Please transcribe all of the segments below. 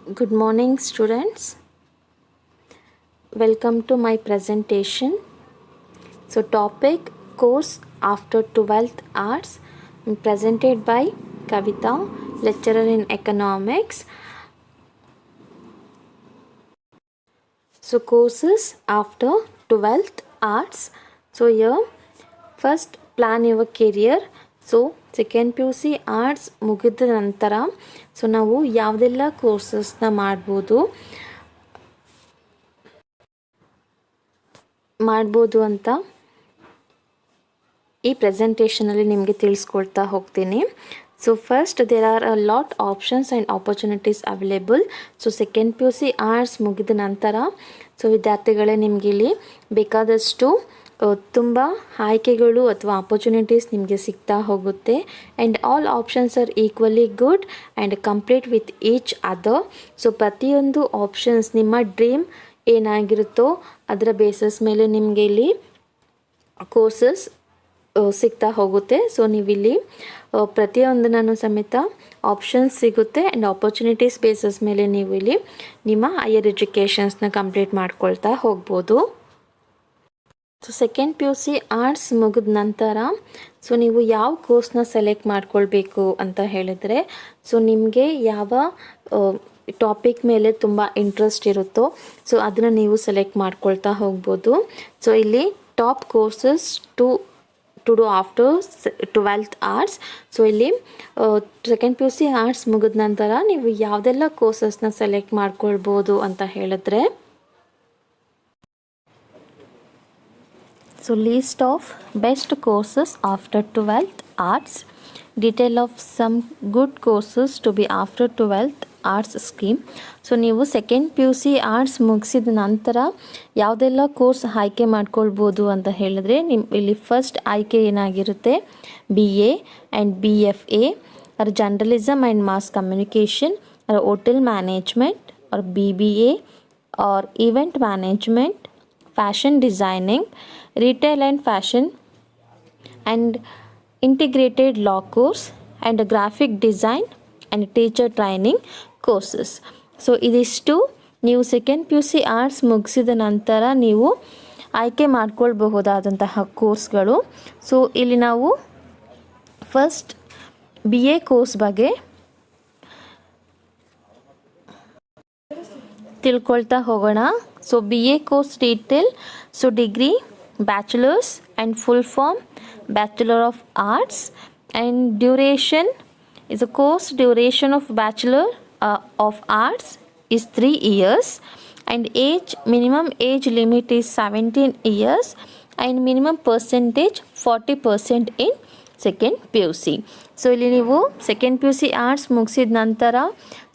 Good morning, students. Welcome to my presentation. So, topic course after 12th arts presented by Kavita, lecturer in economics. So, courses after 12th arts. So, here first plan your career. So second P U C arts ಮುಗಿದ ನಂತರ so ನಾವು ಯಾವುದೆಲ್ಲ ಕೋರ್ಸಸ್ನ ಮಾಡ್ಬೋದು ಅಂತ ಈ ಪ್ರೆಸೆಂಟೇಷನಲ್ಲಿ ನಿಮಗೆ ತಿಳಿಸ್ಕೊಳ್ತಾ ಹೋಗ್ತೀನಿ. So first there are a lot options and opportunities available. So second P U C arts ಮುಗಿದ ನಂತರ ಸೊ ವಿದ್ಯಾರ್ಥಿಗಳೇ ನಿಮಗೆ ಇಲ್ಲಿ ಬೇಕಾದಷ್ಟು ತುಂಬ ಆಯ್ಕೆಗಳು ಅಥವಾ ಆಪರ್ಚುನಿಟೀಸ್ ನಿಮಗೆ ಸಿಗ್ತಾ ಹೋಗುತ್ತೆ. And all options are equally good and complete with each other. So ಪ್ರತಿಯೊಂದು ಆಪ್ಷನ್ಸ್ ನಿಮ್ಮ ಡ್ರೀಮ್ ಏನಾಗಿರುತ್ತೋ ಅದರ ಬೇಸಸ್ ಮೇಲೆ ನಿಮಗೆ ಇಲ್ಲಿ ಕೋರ್ಸಸ್ ಸಿಗ್ತಾ ಹೋಗುತ್ತೆ. ಸೊ ನೀವಿಲ್ಲಿ ಪ್ರತಿಯೊಂದನ್ನು ಸಮೇತ ಆಪ್ಷನ್ಸ್ ಸಿಗುತ್ತೆ ಆ್ಯಂಡ್ ಆಪರ್ಚುನಿಟೀಸ್ ಬೇಸಸ್ ಮೇಲೆ ನೀವು ಇಲ್ಲಿ ನಿಮ್ಮ ಹೈಯರ್ ಎಜುಕೇಷನ್ಸ್ನ ಕಂಪ್ಲೀಟ್ ಮಾಡ್ಕೊಳ್ತಾ ಹೋಗ್ಬೋದು. So second P U C arts ಮುಗಿದ ನಂತರ ಸೊ ನೀವು ಯಾವ ಕೋರ್ಸ್ನ ಸೆಲೆಕ್ಟ್ ಮಾಡ್ಕೊಳ್ಬೇಕು ಅಂತ ಹೇಳಿದರೆ ಸೊ ನಿಮಗೆ ಯಾವ ಟಾಪಿಕ್ ಮೇಲೆ ತುಂಬ ಇಂಟ್ರೆಸ್ಟ್ ಇರುತ್ತೋ ಸೊ ಅದನ್ನು ನೀವು ಸೆಲೆಕ್ಟ್ ಮಾಡ್ಕೊಳ್ತಾ ಹೋಗ್ಬೋದು. ಸೊ ಇಲ್ಲಿ top courses to do after 12th arts. So ಇಲ್ಲಿ second P U C arts ಮುಗಿದ ನಂತರ ನೀವು ಯಾವುದೆಲ್ಲ ಕೋರ್ಸಸ್ನ ಸೆಲೆಕ್ಟ್ ಮಾಡ್ಕೊಳ್ಬೋದು ಅಂತ ಹೇಳಿದ್ರೆ so list of best courses after 12th arts, detail of some good courses to be after 12th arts scheme. So ನೀವು second P U C arts ಮುಗಿಸಿದ ನಂತರ ಯಾವುದೆಲ್ಲ ಕೋರ್ಸ್ ಆಯ್ಕೆ ಮಾಡ್ಕೊಳ್ಬೋದು ಅಂತ ಹೇಳಿದ್ರೆ ಇಲ್ಲಿ ಫಸ್ಟ್ ಆಯ್ಕೆ ಏನಾಗಿರುತ್ತೆ BA and BFA or journalism and mass communication or hotel management or BBA or event management, fashion designing, retail and fashion, and integrated law course, and graphic design and teacher training courses. So ಇದಿಷ್ಟು ನೀವು second P U C arts ಮುಗಿಸಿದ ನಂತರ ನೀವು ಆಯ್ಕೆ ಮಾಡ್ಕೊಳ್ಬಹುದಾದಂತಹ ಕೋರ್ಸ್ಗಳು. So ಇಲ್ಲಿ ನಾವು first BA course ಬಗ್ಗೆ ತಿಳ್ಕೊಳ್ತಾ ಹೋಗೋಣ. So BA course detail. So degree, bachelors and full form bachelor of arts, and duration is a course duration of bachelor of arts is 3 years, and minimum age limit is 17 years, and minimum percentage 40% in second P U C. So ಇಲ್ಲಿ ನೀವು second P U C arts ಮುಗಿಸಿದ ನಂತರ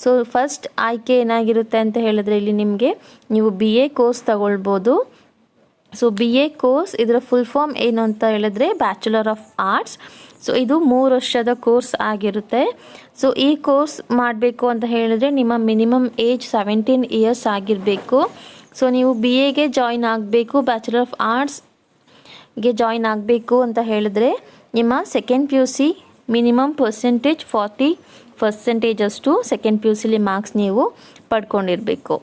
so first ಆಯ್ಕೆ ಏನಾಗಿರುತ್ತೆ ಅಂತ ಹೇಳಿದ್ರೆ ಇಲ್ಲಿ ನಿಮಗೆ ನೀವು BA ಕೋರ್ಸ್ ತಗೊಳ್ಬೋದು. ಸೊ BA ಕೋರ್ಸ್ ಇದರ ಫುಲ್ ಫಾರ್ಮ್ ಏನು ಅಂತ ಹೇಳಿದ್ರೆ ಬ್ಯಾಚುಲರ್ ಆಫ್ ಆರ್ಟ್ಸ್. ಸೊ ಇದು 3 ವರ್ಷದ ಕೋರ್ಸ್ ಆಗಿರುತ್ತೆ. ಸೊ ಈ ಕೋರ್ಸ್ ಮಾಡಬೇಕು ಅಂತ ಹೇಳಿದ್ರೆ ನಿಮ್ಮ ಮಿನಿಮಮ್ ಏಜ್ 17 ಇಯರ್ಸ್ ಆಗಿರಬೇಕು. ಸೊ ನೀವು BAಗೆ ಜಾಯಿನ್ ಆಗಬೇಕು, ಬ್ಯಾಚುಲರ್ ಆಫ್ ಆರ್ಟ್ಸ್ಗೆ ಜಾಯಿನ್ ಆಗಬೇಕು ಅಂತ ಹೇಳಿದ್ರೆ ನಿಮ್ಮ second P U C minimum percentage 40% ಅಷ್ಟು ಸೆಕೆಂಡ್ ಪಿ ಯು ಸಿಲಿ ಮಾರ್ಕ್ಸ್ ನೀವು ಪಡ್ಕೊಂಡಿರಬೇಕು.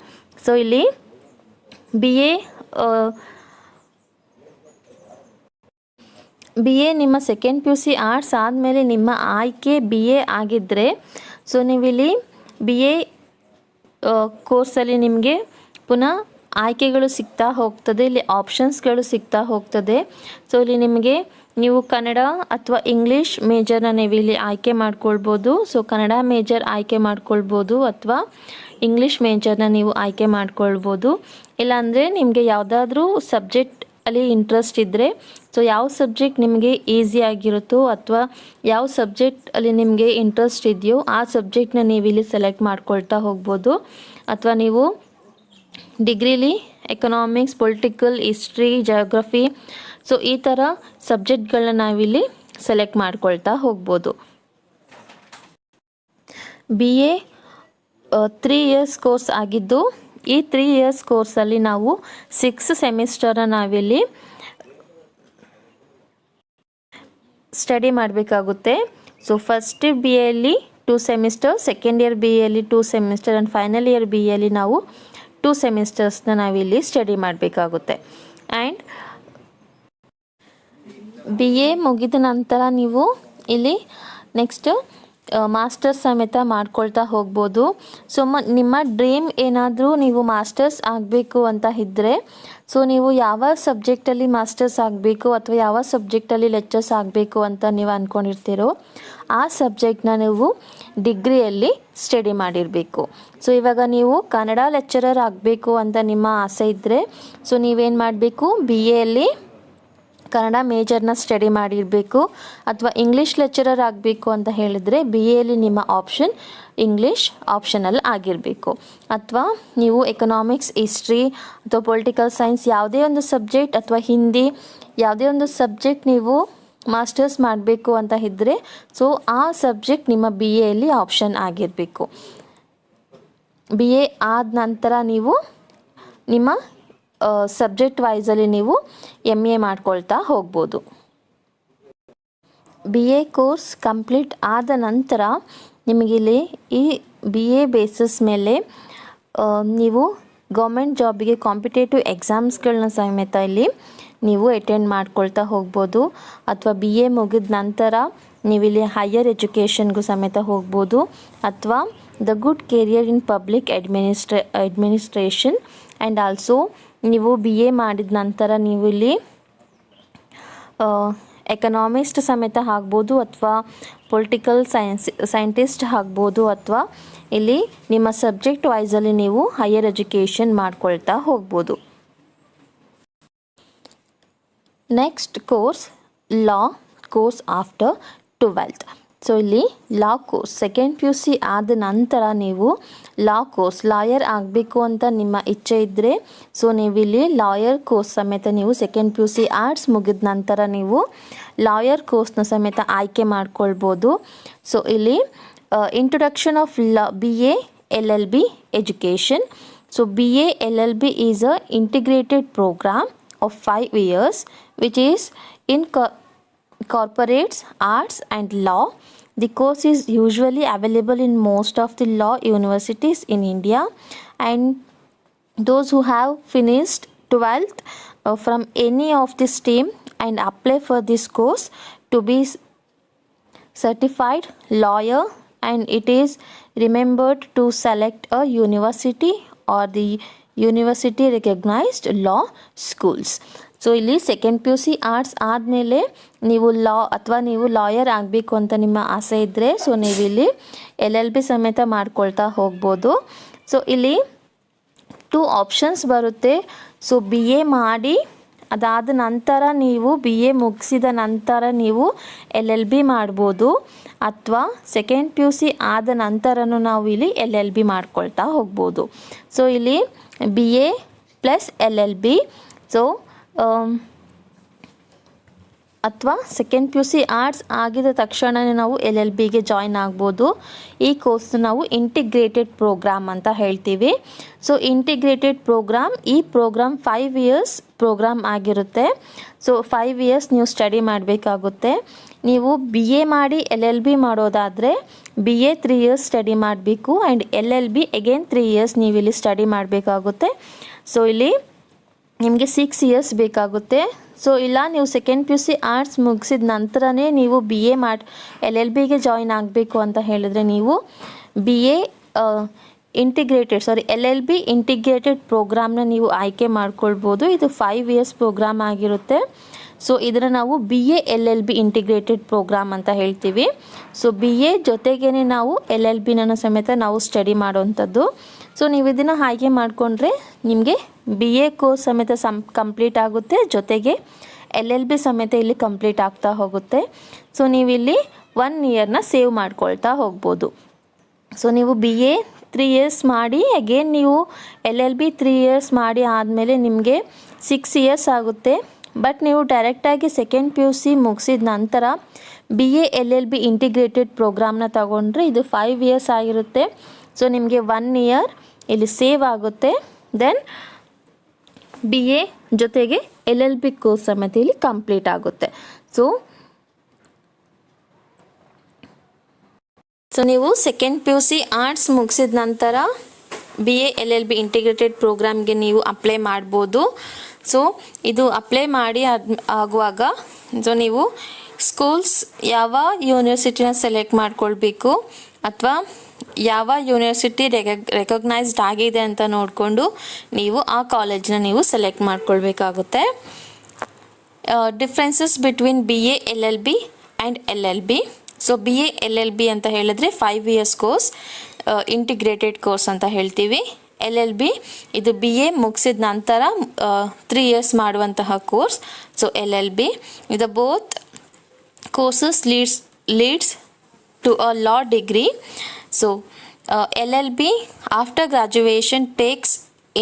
ಸೊ ಇಲ್ಲಿ BA ನಿಮ್ಮ second P U C arts ಆದಮೇಲೆ ನಿಮ್ಮ ಆಯ್ಕೆ BA ಆಗಿದ್ದರೆ ಸೊ ನೀವಿಲ್ಲಿ BA ಕೋರ್ಸಲ್ಲಿ ನಿಮಗೆ ಪುನಃ ಆಯ್ಕೆಗಳು ಸಿಗ್ತಾ ಹೋಗ್ತದೆ, ಇಲ್ಲಿ ಆಪ್ಷನ್ಸ್ಗಳು ಸಿಗ್ತಾ ಹೋಗ್ತದೆ. ಸೊ ಇಲ್ಲಿ ನಿಮಗೆ ನೀವು ಕನ್ನಡ ಅಥವಾ ಇಂಗ್ಲೀಷ್ ಮೇಜರ್ನ ನೀವು ಇಲ್ಲಿ ಆಯ್ಕೆ ಮಾಡ್ಕೊಳ್ಬೋದು. ಸೊ ಕನ್ನಡ ಮೇಜರ್ ಆಯ್ಕೆ ಮಾಡ್ಕೊಳ್ಬೋದು ಅಥವಾ ಇಂಗ್ಲೀಷ್ ಮೇಜರ್ನ ನೀವು ಆಯ್ಕೆ ಮಾಡ್ಕೊಳ್ಬೋದು. ಇಲ್ಲಾಂದರೆ ನಿಮಗೆ ಯಾವುದಾದ್ರೂ ಸಬ್ಜೆಕ್ಟ್ ಅಲ್ಲಿ ಇಂಟ್ರೆಸ್ಟ್ ಇದ್ದರೆ ಸೊ ಯಾವ ಸಬ್ಜೆಕ್ಟ್ ನಿಮಗೆ ಈಸಿ ಆಗಿರುತ್ತೋ ಅಥವಾ ಯಾವ ಸಬ್ಜೆಕ್ಟ್ ಅಲ್ಲಿ ನಿಮಗೆ ಇಂಟ್ರೆಸ್ಟ್ ಇದೆಯೋ ಆ ಸಬ್ಜೆಕ್ಟ್ನ ನೀವು ಇಲ್ಲಿ ಸೆಲೆಕ್ಟ್ ಮಾಡ್ಕೊಳ್ತಾ ಹೋಗ್ಬೋದು. ಅಥವಾ ನೀವು ಡಿಗ್ರಿಲಿ economics, political, history, geography so ಈ ಥರ ಸಬ್ಜೆಕ್ಟ್ಗಳನ್ನ ನಾವಿಲ್ಲಿ ಸೆಲೆಕ್ಟ್ ಮಾಡ್ಕೊಳ್ತಾ ಹೋಗ್ಬೋದು. BA 3 ಇಯರ್ಸ್ ಕೋರ್ಸ್ ಆಗಿದ್ದು ಈ 3 ಇಯರ್ಸ್ ಕೋರ್ಸಲ್ಲಿ ನಾವು 6 ಸೆಮಿಸ್ಟರ್ನ ನಾವಿಲ್ಲಿ ಸ್ಟಡಿ ಮಾಡಬೇಕಾಗುತ್ತೆ. ಸೊ ಫಸ್ಟ್ BAಯಲ್ಲಿ 2 ಸೆಮಿಸ್ಟರ್, ಸೆಕೆಂಡ್ ಇಯರ್ ಬಿ ಎಲ್ಲಿ 2 semester and final year B ಎಲ್ಲಿ ನಾವು 2 ಸೆಮಿಸ್ಟರ್ಸ್ನ ನಾವಿಲ್ಲಿ ಸ್ಟಡಿ ಮಾಡಬೇಕಾಗುತ್ತೆ. ಆ್ಯಂಡ್ ಬಿ ಎ ಮುಗಿದ ನಂತರ ನೀವು ಇಲ್ಲಿ ನೆಕ್ಸ್ಟ್ ಮಾಸ್ಟರ್ಸ್ ಸಮೇತ ಮಾಡ್ಕೊಳ್ತಾ ಹೋಗ್ಬೋದು. ಸೊ ನಿಮ್ಮ ಡ್ರೀಮ್ ಏನಾದರೂ ನೀವು ಮಾಸ್ಟರ್ಸ್ ಆಗಬೇಕು ಅಂತ ಇದ್ದರೆ, ಸೊ ನೀವು ಯಾವ ಸಬ್ಜೆಕ್ಟಲ್ಲಿ ಮಾಸ್ಟರ್ಸ್ ಆಗಬೇಕು ಅಥವಾ ಯಾವ ಸಬ್ಜೆಕ್ಟಲ್ಲಿ ಲೆಕ್ಚರ್ಸ್ ಆಗಬೇಕು ಅಂತ ನೀವು ಅಂದ್ಕೊಂಡಿರ್ತೀರೋ ಆ ಸಬ್ಜೆಕ್ಟ್ನ ನೀವು ಡಿಗ್ರಿಯಲ್ಲಿ ಸ್ಟಡಿ ಮಾಡಿರಬೇಕು. ಸೊ ಇವಾಗ ನೀವು ಕನ್ನಡ ಲೆಕ್ಚರರ್ ಆಗಬೇಕು ಅಂತ ನಿಮ್ಮ ಆಸೆ ಇದ್ದರೆ, ಸೊ ನೀವೇನು ಮಾಡಬೇಕು, ಬಿ ಎಲ್ಲಿ ಕನ್ನಡ ಮೇಜರ್ನ ಸ್ಟಡಿ ಮಾಡಿರಬೇಕು. ಅಥವಾ ಇಂಗ್ಲೀಷ್ ಲೆಕ್ಚರರ್ ಆಗಬೇಕು ಅಂತ ಹೇಳಿದರೆ ಬಿ ಎಲ್ಲಿ ನಿಮ್ಮ ಆಪ್ಷನ್ ಇಂಗ್ಲೀಷ್ ಆಪ್ಷನಲ್ ಆಗಿರಬೇಕು. ಅಥವಾ ನೀವು ಎಕನಾಮಿಕ್ಸ್, ಹಿಸ್ಟ್ರಿ ಅಥವಾ ಪೊಲಿಟಿಕಲ್ ಸೈನ್ಸ್ ಯಾವುದೇ ಒಂದು ಸಬ್ಜೆಕ್ಟ್ ಅಥವಾ ಹಿಂದಿ ಯಾವುದೇ ಒಂದು ಸಬ್ಜೆಕ್ಟ್ ನೀವು ಮಾಸ್ಟರ್ಸ್ ಮಾಡಬೇಕು ಅಂತ ಇದ್ದರೆ, ಸೊ ಆ ಸಬ್ಜೆಕ್ಟ್ ನಿಮ್ಮ ಬಿ ಎಲ್ಲಿ ಆಪ್ಷನ್ ಆಗಿರಬೇಕು. ಬಿ ಎ ಆದ ನಂತರ ನೀವು ನಿಮ್ಮ ಸಬ್ಜೆಕ್ಟ್ ವೈಸಲ್ಲಿ ನೀವು ಎಮ್ ಎ ಮಾಡ್ಕೊಳ್ತಾ ಹೋಗ್ಬೋದು. ಬಿ ಎ ಕೋರ್ಸ್ ಕಂಪ್ಲೀಟ್ ಆದ ನಂತರ ನಿಮಗಿಲ್ಲಿ ಈ ಬಿ ಎ ಬೇಸಿಸ್ ಮೇಲೆ ನೀವು ಗೌರ್ಮೆಂಟ್ ಜಾಬಿಗೆ ಕಾಂಪಿಟೇಟಿವ್ ಎಕ್ಸಾಮ್ಸ್ಗಳನ್ನ ಸಮೇತ ಇಲ್ಲಿ ನೀವು ಅಟೆಂಡ್ ಮಾಡ್ಕೊಳ್ತಾ ಹೋಗ್ಬೋದು. ಅಥವಾ ಬಿ ಎ ಮುಗಿದ ನಂತರ ನೀವಿಲ್ಲಿ ಹೈಯರ್ ಎಜುಕೇಷನ್ಗೂ ಸಮೇತ ಹೋಗ್ಬೋದು. ಅಥವಾ the good career in public administration and also ನೀವು ಬಿ ಎ ಮಾಡಿದ ನಂತರ ನೀವು ಇಲ್ಲಿ ಎಕನಾಮಿಸ್ಟ್ ಸಮೇತ ಆಗ್ಬೋದು, ಅಥವಾ ಪೊಲಿಟಿಕಲ್ ಸೈಂಟಿಸ್ಟ್ ಆಗ್ಬೋದು, ಅಥವಾ ಇಲ್ಲಿ ನಿಮ್ಮ ಸಬ್ಜೆಕ್ಟ್ ವೈಸಲ್ಲಿ ನೀವು ಹೈಯರ್ ಎಜುಕೇಷನ್ ಮಾಡ್ಕೊಳ್ತಾ ಹೋಗ್ಬೋದು. Next course law course after 12th. So ಇಲ್ಲಿ law course second P U C ಆದ ನಂತರ ನೀವು ಲಾ ಕೋರ್ಸ್ ಲಾಯರ್ ಆಗಬೇಕು ಅಂತ ನಿಮ್ಮ ಇಚ್ಛೆ ಇದ್ದರೆ, ಸೊ ನೀವಿಲ್ಲಿ ಲಾಯರ್ ಕೋರ್ಸ್ ಸಮೇತ ನೀವು second P U C arts ಮುಗಿದ ನಂತರ ನೀವು ಲಾಯರ್ ಕೋರ್ಸ್ನ ಸಮೇತ ಆಯ್ಕೆ ಮಾಡ್ಕೊಳ್ಬೋದು. ಸೊ ಇಲ್ಲಿ introduction of B A L L B education. So B A L L B is a integrated program of 5 years which is in corporates, arts and law. The course is usually available in most of the law universities in India, and those who have finished 12th from any of the stream and apply for this course to be certified lawyer, and it is remembered to select a university or the university recognized law schools. So ಇಲ್ಲಿ second P U C arts ಆದಮೇಲೆ ನೀವು ಲಾ ಅಥವಾ ನೀವು lawyer ಆಗಬೇಕು ಅಂತ ನಿಮ್ಮ ಆಸೆ ಇದ್ದರೆ, ಸೊ ನೀವಿಲ್ಲಿ ಎಲ್ ಎಲ್ ಬಿ ಸಮೇತ ಮಾಡ್ಕೊಳ್ತಾ ಹೋಗ್ಬೋದು. ಸೊ ಇಲ್ಲಿ 2 ಆಪ್ಷನ್ಸ್ ಬರುತ್ತೆ. ಸೊ ಬಿ ಎ ಮಾಡಿ ಅದಾದ ನಂತರ ನೀವು ಬಿ ಎ ಮುಗಿಸಿದ ನಂತರ ನೀವು ಎಲ್ ಎಲ್ ಬಿ ಮಾಡ್ಬೋದು, ಅಥವಾ ಸೆಕೆಂಡ್ ಪಿ ಯು ಸಿ ಆದ ನಂತರನೂ ನಾವು ಇಲ್ಲಿ ಎಲ್ ಎಲ್ ಬಿ ಮಾಡ್ಕೊಳ್ತಾ ಹೋಗ್ಬೋದು. ಸೊ ಇಲ್ಲಿ B A plus L L B. So ಅಥವಾ second P U C arts ಆಗಿದ ತಕ್ಷಣವೇ ನಾವು ಎಲ್ ಎಲ್ ಬಿಗೆ ಜಾಯ್ನ್ ಆಗ್ಬೋದು. ಈ ಕೋರ್ಸ್ ನಾವು ಇಂಟಿಗ್ರೇಟೆಡ್ ಪ್ರೋಗ್ರಾಮ್ ಅಂತ ಹೇಳ್ತೀವಿ. ಸೊ ಇಂಟಿಗ್ರೇಟೆಡ್ ಪ್ರೋಗ್ರಾಮ್, ಈ ಪ್ರೋಗ್ರಾಮ್ 5 years ಪ್ರೋಗ್ರಾಮ್ ಆಗಿರುತ್ತೆ. ಸೊ 5 years ನೀವು ಸ್ಟಡಿ ಮಾಡಬೇಕಾಗುತ್ತೆ. ನೀವು ಬಿ ಎ ಮಾಡಿ ಎಲ್ ಎಲ್ ಬಿ ಮಾಡೋದಾದರೆ ಬಿ ಎ 3 years ಸ್ಟಡಿ ಮಾಡಬೇಕು, and L L B again 3 years ನೀವು ಇಲ್ಲಿ ಸ್ಟಡಿ ಮಾಡಬೇಕಾಗುತ್ತೆ. ಸೊ ಇಲ್ಲಿ ನಿಮಗೆ 6 years ಬೇಕಾಗುತ್ತೆ. ಸೊ ಇಲ್ಲ ನೀವು second P U C arts ಮುಗಿಸಿದ ನಂತರನೇ ನೀವು ಬಿ ಎ ಎಲ್ ಎಲ್ ಬಿಗೆ ಜಾಯ್ನ್ ಆಗಬೇಕು ಅಂತ ಹೇಳಿದ್ರೆ ನೀವು B A L L B integrated ಪ್ರೋಗ್ರಾಮ್ನ ನೀವು ಆಯ್ಕೆ ಮಾಡ್ಕೊಳ್ಬೋದು. ಇದು 5 years ಪ್ರೋಗ್ರಾಮ್ ಆಗಿರುತ್ತೆ. ಸೊ ಇದನ್ನು ನಾವು B A L L B integrated program ಅಂತ ಹೇಳ್ತೀವಿ. ಸೊ ಬಿ ಎ ಜೊತೆಗೇ ನಾವು ಎಲ್ ಎಲ್ ಬಿನ ಸಮೇತ ನಾವು ಸ್ಟಡಿ ಮಾಡೋವಂಥದ್ದು. ಸೊ ನೀವು ಇದನ್ನು ಆಯ್ಕೆ ಮಾಡಿಕೊಂಡ್ರೆ ನಿಮಗೆ ಬಿ ಎ ಕೋರ್ಸ್ ಸಮೇತ ಕಂಪ್ಲೀಟ್ ಆಗುತ್ತೆ, ಜೊತೆಗೆ ಎಲ್ ಎಲ್ ಬಿ ಸಮೇತ ಇಲ್ಲಿ ಕಂಪ್ಲೀಟ್ ಆಗ್ತಾ ಹೋಗುತ್ತೆ. ಸೊ ನೀವಿಲ್ಲಿ 1 yearನ ಸೇವ್ ಮಾಡ್ಕೊಳ್ತಾ ಹೋಗ್ಬೋದು. ಸೊ ನೀವು ಬಿ ಎ 3 years ಮಾಡಿ ಅಗೇನ್ ನೀವು ಎಲ್ ಎಲ್ ಬಿ 3 years ಮಾಡಿ ಆದಮೇಲೆ ನಿಮಗೆ 6 years ಆಗುತ್ತೆ. ಬಟ್ ನೀವು ಡೈರೆಕ್ಟಾಗಿ ಸೆಕೆಂಡ್ ಪಿ ಯು ಸಿ ಮುಗಿಸಿದ ನಂತರ B A L L B integrated ಪ್ರೋಗ್ರಾಮ್ನ ತಗೊಂಡ್ರೆ ಇದು 5 years ಆಗಿರುತ್ತೆ. ಸೊ ನಿಮಗೆ 1 year ಇಲ್ಲಿ ಸೇವ್ ಆಗುತ್ತೆ. ದೆನ್ ಬಿ ಎ ಜೊತೆಗೆ ಎಲ್ ಎಲ್ ಬಿ ಕೋರ್ಸ್ ಸಮೇತ ಇಲ್ಲಿ ಕಂಪ್ಲೀಟ್ ಆಗುತ್ತೆ. ಸೊ ನೀವು second P U C arts ಮುಗಿಸಿದ ನಂತರ BA LLB ಇಂಟಿಗ್ರೇಟೆಡ್ ಪ್ರೋಗ್ರಾಮ್ಗೆ ನೀವು ಅಪ್ಲೈ ಮಾಡ್ಬೋದು. ಸೊ ಇದು ಅಪ್ಲೈ ಮಾಡಿ ಆಗುವಾಗ ಸೊ ನೀವು ಸ್ಕೂಲ್ಸ್ ಯಾವ ಯೂನಿವರ್ಸಿಟಿನ ಸೆಲೆಕ್ಟ್ ಮಾಡ್ಕೊಳ್ಬೇಕು ಅಥವಾ ಯಾವ ಯೂನಿವರ್ಸಿಟಿ ರೆಕಗ್ನೈಸ್ಡ್ ಆಗಿದೆ ಅಂತ ನೋಡಿಕೊಂಡು ನೀವು ಆ ಕಾಲೇಜನ್ನ ನೀವು ಸೆಲೆಕ್ಟ್ ಮಾಡ್ಕೊಳ್ಬೇಕಾಗುತ್ತೆ. Differences between BA LLB and LLB. So BA LLB ಅಂತ ಹೇಳಿದ್ರೆ 5 years ಕೋರ್ಸ್, ಇಂಟಿಗ್ರೇಟೆಡ್ ಕೋರ್ಸ್ ಅಂತ ಹೇಳ್ತೀವಿ. LLB ಇದು BA ಮುಗಿಸಿದ ನಂತರ 3 years ಮಾಡುವಂತಹ ಕೋರ್ಸ್. ಸೊ LLB ಇದು both courses leads to a law degree. So LLB after graduation takes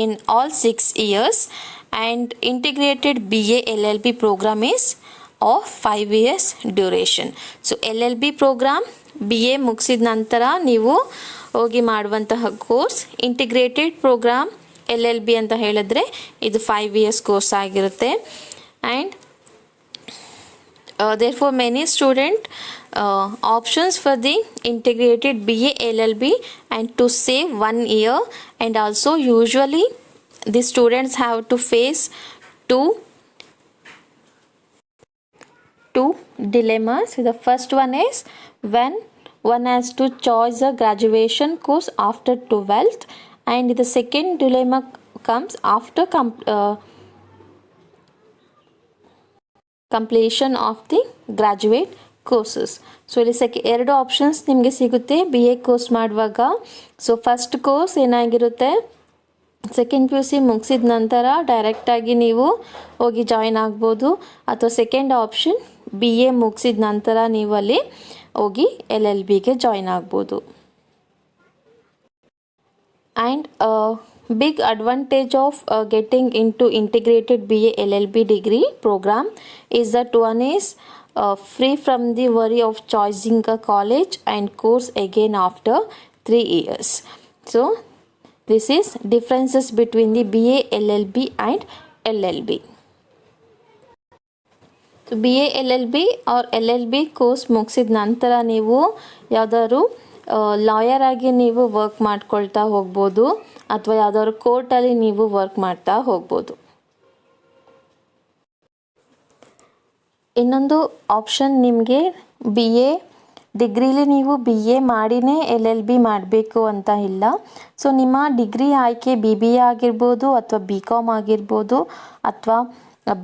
in all 6 years and integrated BA LLB program is of 5 years duration. So LLB program BA ಮುಗಿಸಿದ ನಂತರ ನೀವು ಹೋಗಿ ಮಾಡುವಂತಹ course. Integrated program LLB ಅಂತ ಹೇಳಿದ್ರೆ ಇದು 5 years course ಆಗಿರುತ್ತೆ. And therefore many student options for the integrated BA LLB and to save 1 year, and also usually the students have to face two dilemmas. The first one is when one has to choose a graduation course after 12th, and the second dilemma comes after completion of the graduate courses. So ಇಲ್ಲಿ ಎರಡು options ನಿಮಗೆ ಸಿಗುತ್ತೆ BA course ಮಾಡುವಾಗ. So first course ಏನಾಗಿರುತ್ತೆ, second PU C ಮುಗಿಸಿದ ನಂತರ ಡೈರೆಕ್ಟಾಗಿ ನೀವು ಹೋಗಿ ಜಾಯಿನ್ ಆಗ್ಬೋದು, ಅಥವಾ ಸೆಕೆಂಡ್ ಆಪ್ಷನ್ BA ಮುಗಿಸಿದ ನಂತರ ನೀವು ಅಲ್ಲಿ ಹೋಗಿ LLBಗೆ ಜಾಯಿನ್ ಆಗ್ಬೋದು. And big advantage of getting into integrated BA LLB degree program is that one is free from the worry of choosing a college and course again after 3 years. So this is differences between the BA LLB and LLB. So BA LLB or LLB course ಮುಗಿಸಿದ ನಂತರ ನೀವು ಯಾವುದಾದ್ರು lawyer ಆಗಿ ನೀವು work ಮಾಡ್ಕೊಳ್ತಾ ಹೋಗ್ಬೋದು, ಅಥವಾ ಯಾವುದಾದ್ರು ಕೋರ್ಟಲ್ಲಿ ನೀವು ವರ್ಕ್ ಮಾಡ್ತಾ ಹೋಗ್ಬೋದು. ಇನ್ನೊಂದು ಆಪ್ಷನ್ ನಿಮಗೆ BA ಡಿಗ್ರಿಲಿ ನೀವು BA ಮಾಡಿನೇ LLB ಮಾಡಬೇಕು ಅಂತ ಇಲ್ಲ. ಸೊ ನಿಮ್ಮ ಡಿಗ್ರಿ ಆಯ್ಕೆ BBA ಆಗಿರ್ಬೋದು, ಅಥವಾ BCom ಆಗಿರ್ಬೋದು, ಅಥವಾ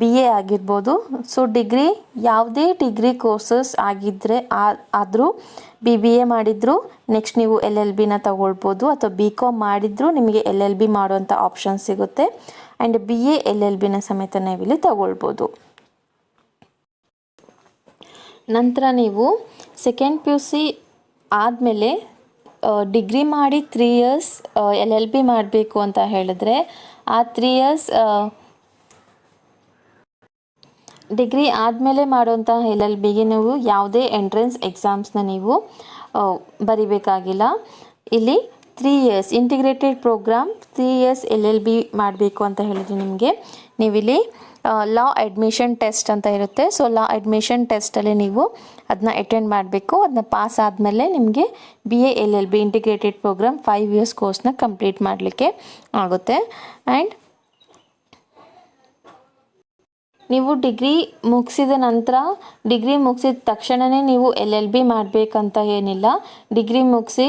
BA ಆಗಿರ್ಬೋದು. ಸೊ ಡಿಗ್ರಿ ಯಾವುದೇ ಡಿಗ್ರಿ ಕೋರ್ಸಸ್ ಆದರೂ BBA ಮಾಡಿದ್ರು ನೆಕ್ಸ್ಟ್ ನೀವು LLBನ ತಗೊಳ್ಬೋದು, ಅಥವಾ BCom ಮಾಡಿದ್ರು ನಿಮಗೆ LLB ಮಾಡುವಂಥ ಆಪ್ಷನ್ ಸಿಗುತ್ತೆ. ಆ್ಯಂಡ್ BA LLBನ ಸಮೇತ ನೀವು ಇಲ್ಲಿ ತಗೊಳ್ಬೋದು. ನಂತರ ನೀವು ಸೆಕೆಂಡ್ PU C ಆದಮೇಲೆ ಡಿಗ್ರಿ ಮಾಡಿ 3 years LLB ಮಾಡಬೇಕು ಅಂತ ಹೇಳಿದ್ರೆ ಆ 3 years ಡಿಗ್ರಿ ಆದಮೇಲೆ ಮಾಡುವಂಥ LLBಗೆ ನೀವು ಯಾವುದೇ ಎಂಟ್ರೆನ್ಸ್ ಎಕ್ಸಾಮ್ಸ್ನ ನೀವು ಬರಿಬೇಕಾಗಿಲ್ಲ. ಇಲ್ಲಿ 3 years integrated program 3 years LLB ಮಾಡಬೇಕು ಅಂತ ಹೇಳಿದ್ರೆ ನಿಮಗೆ ನೀವಿಲ್ಲಿ ಲಾ ಅಡ್ಮಿಷನ್ ಟೆಸ್ಟ್ ಅಂತ ಇರುತ್ತೆ. ಸೊ ಲಾ ಅಡ್ಮಿಷನ್ ಟೆಸ್ಟಲ್ಲಿ ನೀವು ಅದನ್ನ ಅಟೆಂಡ್ ಮಾಡಬೇಕು. ಅದನ್ನ ಪಾಸ್ ಆದಮೇಲೆ ನಿಮಗೆ BA LLB integrated program 5 years ಕೋರ್ಸ್ನ ಕಂಪ್ಲೀಟ್ ಮಾಡಲಿಕ್ಕೆ ಆಗುತ್ತೆ. ಆ್ಯಂಡ್ ನೀವು ಡಿಗ್ರಿ ಮುಗಿಸಿದ ನಂತರ ಡಿಗ್ರಿ ಮುಗಿಸಿದ ತಕ್ಷಣವೇ ನೀವು LLB ಮಾಡಬೇಕಂತ ಏನಿಲ್ಲ. ಡಿಗ್ರಿ ಮುಗಿಸಿ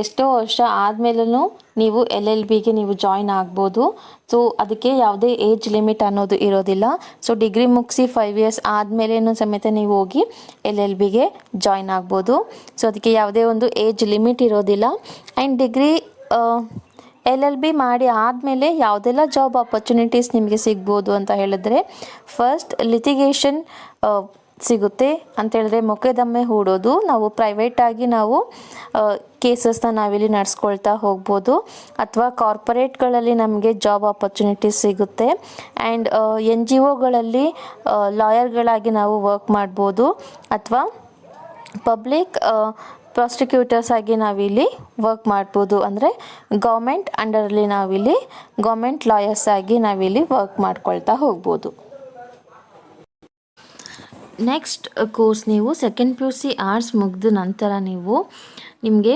ಎಷ್ಟೋ ವರ್ಷ ಆದಮೇಲೂ ನೀವು LLBಗೆ ನೀವು ಜಾಯಿನ್ ಆಗ್ಬೋದು. ಸೊ ಅದಕ್ಕೆ ಯಾವುದೇ ಏಜ್ ಲಿಮಿಟ್ ಅನ್ನೋದು ಇರೋದಿಲ್ಲ. ಸೊ ಡಿಗ್ರಿ ಮುಗಿಸಿ 5 years ಆದಮೇಲೇನೂ ಸಮೇತ ನೀವು ಹೋಗಿ LLBಗೆ ಜಾಯಿನ್ ಆಗ್ಬೋದು. ಸೊ ಅದಕ್ಕೆ ಯಾವುದೇ ಒಂದು ಏಜ್ ಲಿಮಿಟ್ ಇರೋದಿಲ್ಲ. ಆ್ಯಂಡ್ ಡಿಗ್ರಿ LLB ಮಾಡಿ ಆದಮೇಲೆ ಯಾವುದೆಲ್ಲ ಜಾಬ್ ಆಪರ್ಚುನಿಟೀಸ್ ನಿಮಗೆ ಸಿಗ್ಬೋದು ಅಂತ ಹೇಳಿದ್ರೆ, ಫಸ್ಟ್ ಲಿಟಿಗೇಷನ್ ಸಿಗುತ್ತೆ ಅಂತ ಹೇಳಿದ್ರೆ ಮೊಕದ್ದಮೆ ಹೂಡೋದು. ನಾವು ಪ್ರೈವೇಟಾಗಿ ನಾವು ಕೇಸಸ್ನ ನಾವಿಲ್ಲಿ ನಡೆಸ್ಕೊಳ್ತಾ ಹೋಗ್ಬೋದು, ಅಥವಾ ಕಾರ್ಪೊರೇಟ್ಗಳಲ್ಲಿ ನಮಗೆ ಜಾಬ್ ಆಪರ್ಚುನಿಟೀಸ್ ಸಿಗುತ್ತೆ. ಆ್ಯಂಡ್ NGOಗಳಲ್ಲಿ ಲಾಯರ್ಗಳಾಗಿ ನಾವು ವರ್ಕ್ ಮಾಡ್ಬೋದು, ಅಥವಾ ಪಬ್ಲಿಕ್ ಪ್ರಾಸಿಕ್ಯೂಟರ್ಸ್ ಆಗಿ ನಾವಿಲ್ಲಿ ವರ್ಕ್ ಮಾಡ್ಬೋದು. ಅಂದರೆ ಗೌರ್ಮೆಂಟ್ ಅಂಡರಲ್ಲಿ ನಾವಿಲ್ಲಿ ಗೌರ್ಮೆಂಟ್ ಲಾಯರ್ಸ್ ಆಗಿ ನಾವಿಲ್ಲಿ ವರ್ಕ್ ಮಾಡ್ಕೊಳ್ತಾ ಹೋಗ್ಬೋದು. ನೆಕ್ಸ್ಟ್ ಕೋರ್ಸ್ ನೀವು ಸೆಕೆಂಡ್ PU C ಆರ್ಟ್ಸ್ ಮುಗಿದ ನಂತರ ನೀವು ನಿಮಗೆ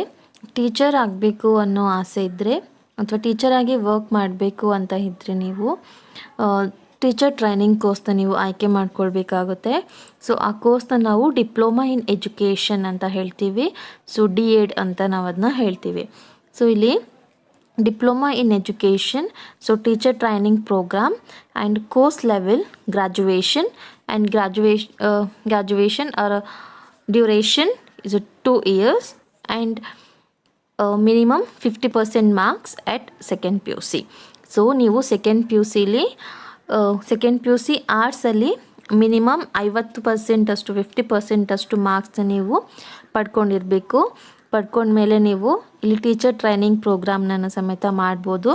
ಟೀಚರ್ ಆಗಬೇಕು ಅನ್ನೋ ಆಸೆ ಇದ್ದರೆ ಅಥವಾ ಟೀಚರಾಗಿ ವರ್ಕ್ ಮಾಡಬೇಕು ಅಂತ ಇದ್ದರೆ ನೀವು ಟೀಚರ್ ಟ್ರೈನಿಂಗ್ ಕೋರ್ಸ್ನ ನೀವು ಆಯ್ಕೆ ಮಾಡ್ಕೊಳ್ಬೇಕಾಗುತ್ತೆ. ಸೊ ಆ ಕೋರ್ಸ್ನ ನಾವು ಡಿಪ್ಲೊಮಾ ಇನ್ ಎಜುಕೇಷನ್ ಅಂತ ಹೇಳ್ತೀವಿ. ಸೊ DED ಅಂತ ನಾವು ಅದನ್ನ ಹೇಳ್ತೀವಿ. ಸೊ ಇಲ್ಲಿ diploma in education, so teacher training programme and course level graduation and graduation are duration is 2 years and minimum 50% marks at second PUC. So ನೀವು ಸೆಕೆಂಡ್ ಪಿ ಯು ಸಿ ಆರ್ಟ್ಸಲ್ಲಿ minimum 50% ಅಷ್ಟು 50% ಅಷ್ಟು ಮಾರ್ಕ್ಸ್ನ ನೀವು ಪಡ್ಕೊಂಡಿರಬೇಕು. ಪಡ್ಕೊಂಡ್ಮೇಲೆ ನೀವು ಇಲ್ಲಿ ಟೀಚರ್ ಟ್ರೈನಿಂಗ್ ಪ್ರೋಗ್ರಾಮ್ನ ಸಮೇತ ಮಾಡ್ಬೋದು.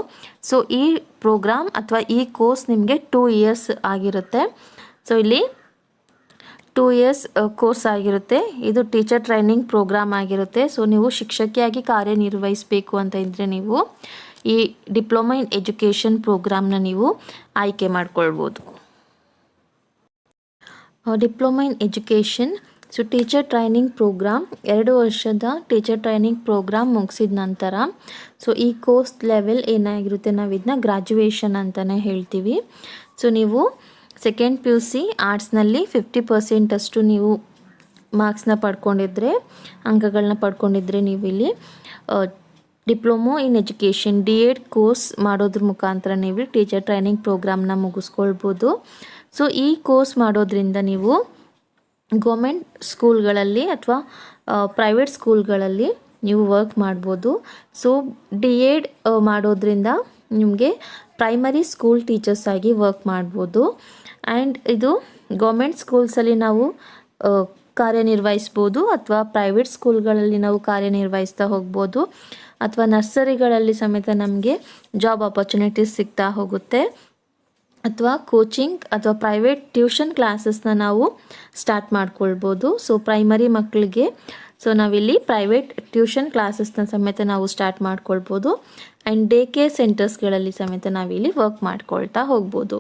ಸೊ ಈ ಪ್ರೋಗ್ರಾಮ್ ಅಥವಾ ಈ ಕೋರ್ಸ್ ನಿಮಗೆ 2 years ಆಗಿರುತ್ತೆ. ಸೊ ಇಲ್ಲಿ 2 years ಕೋರ್ಸ್ ಆಗಿರುತ್ತೆ. ಇದು ಟೀಚರ್ ಟ್ರೈನಿಂಗ್ ಪ್ರೋಗ್ರಾಮ್ ಆಗಿರುತ್ತೆ. ಸೊ ನೀವು ಶಿಕ್ಷಕಿಯಾಗಿ ಕಾರ್ಯನಿರ್ವಹಿಸಬೇಕು ಅಂತ ಇದ್ದರೆ ನೀವು ಈ ಡಿಪ್ಲೊಮಾ ಇನ್ ಎಜುಕೇಷನ್ ಪ್ರೋಗ್ರಾಮ್ನ ನೀವು ಆಯ್ಕೆ ಮಾಡ್ಕೊಳ್ಬೋದು. Diploma in education, so teacher training program 2 ವರ್ಷದ ಟೀಚರ್ ಟ್ರೈನಿಂಗ್ ಪ್ರೋಗ್ರಾಮ್ ಮುಗಿಸಿದ ನಂತರ ಸೊ ಈ ಕೋರ್ಸ್ ಲೆವೆಲ್ ಏನಾಗಿರುತ್ತೆ ನಾವು ಇದನ್ನ ಗ್ರ್ಯಾಜುಯೇಷನ್ ಅಂತಲೇ ಹೇಳ್ತೀವಿ. ಸೊ ನೀವು ಸೆಕೆಂಡ್ PUC ಆರ್ಟ್ಸ್ನಲ್ಲಿ 50% ಅಷ್ಟು ನೀವು ಮಾರ್ಕ್ಸ್ನ ಪಡ್ಕೊಂಡಿದ್ರೆ, ಅಂಕಗಳನ್ನ ಪಡ್ಕೊಂಡಿದ್ರೆ ನೀವು ಇಲ್ಲಿ diploma in education DED course ಮಾಡೋದ್ರ ಮುಖಾಂತರ ನೀವು ಟೀಚರ್ ಟ್ರೈನಿಂಗ್ ಪ್ರೋಗ್ರಾಮ್ನ ಮುಗಿಸ್ಕೊಳ್ಬೋದು. ಸೊ ಈ ಕೋರ್ಸ್ ಮಾಡೋದ್ರಿಂದ ನೀವು ಗೌರ್ಮೆಂಟ್ ಸ್ಕೂಲ್ಗಳಲ್ಲಿ ಅಥವಾ ಪ್ರೈವೇಟ್ ಸ್ಕೂಲ್ಗಳಲ್ಲಿ ನೀವು ವರ್ಕ್ ಮಾಡ್ಬೋದು. ಸೊ DED ಮಾಡೋದ್ರಿಂದ ನಿಮಗೆ ಪ್ರೈಮರಿ ಸ್ಕೂಲ್ ಟೀಚರ್ಸ್ ಆಗಿ ವರ್ಕ್ ಮಾಡ್ಬೋದು. ಆ್ಯಂಡ್ ಇದು ಗೌರ್ಮೆಂಟ್ ಸ್ಕೂಲ್ಸಲ್ಲಿ ನಾವು ಕಾರ್ಯನಿರ್ವಹಿಸ್ಬೋದು ಅಥವಾ ಪ್ರೈವೇಟ್ ಸ್ಕೂಲ್ಗಳಲ್ಲಿ ನಾವು ಕಾರ್ಯನಿರ್ವಹಿಸ್ತಾ ಹೋಗ್ಬೋದು ಅಥವಾ ನರ್ಸರಿಗಳಲ್ಲಿ ಸಮೇತ ನಮಗೆ ಜಾಬ್ ಆಪರ್ಚುನಿಟೀಸ್ ಸಿಗ್ತಾ ಹೋಗುತ್ತೆ. ಅಥವಾ ಕೋಚಿಂಗ್ ಅಥವಾ ಪ್ರೈವೇಟ್ ಟ್ಯೂಷನ್ ಕ್ಲಾಸಸ್ನ ನಾವು ಸ್ಟಾರ್ಟ್ ಮಾಡ್ಕೊಳ್ಬೋದು. ಸೊ ಪ್ರೈಮರಿ ಮಕ್ಕಳಿಗೆ ಸೊ ನಾವಿಲ್ಲಿ ಪ್ರೈವೇಟ್ ಟ್ಯೂಷನ್ ಕ್ಲಾಸಸ್ನ ಸಮೇತ ನಾವು ಸ್ಟಾರ್ಟ್ ಮಾಡ್ಕೊಳ್ಬೋದು. ಆ್ಯಂಡ್ ಡೇ ಕೇರ್ ಸೆಂಟರ್ಸ್ಗಳಲ್ಲಿ ಸಮೇತ ನಾವಿಲ್ಲಿ ವರ್ಕ್ ಮಾಡ್ಕೊಳ್ತಾ ಹೋಗ್ಬೋದು.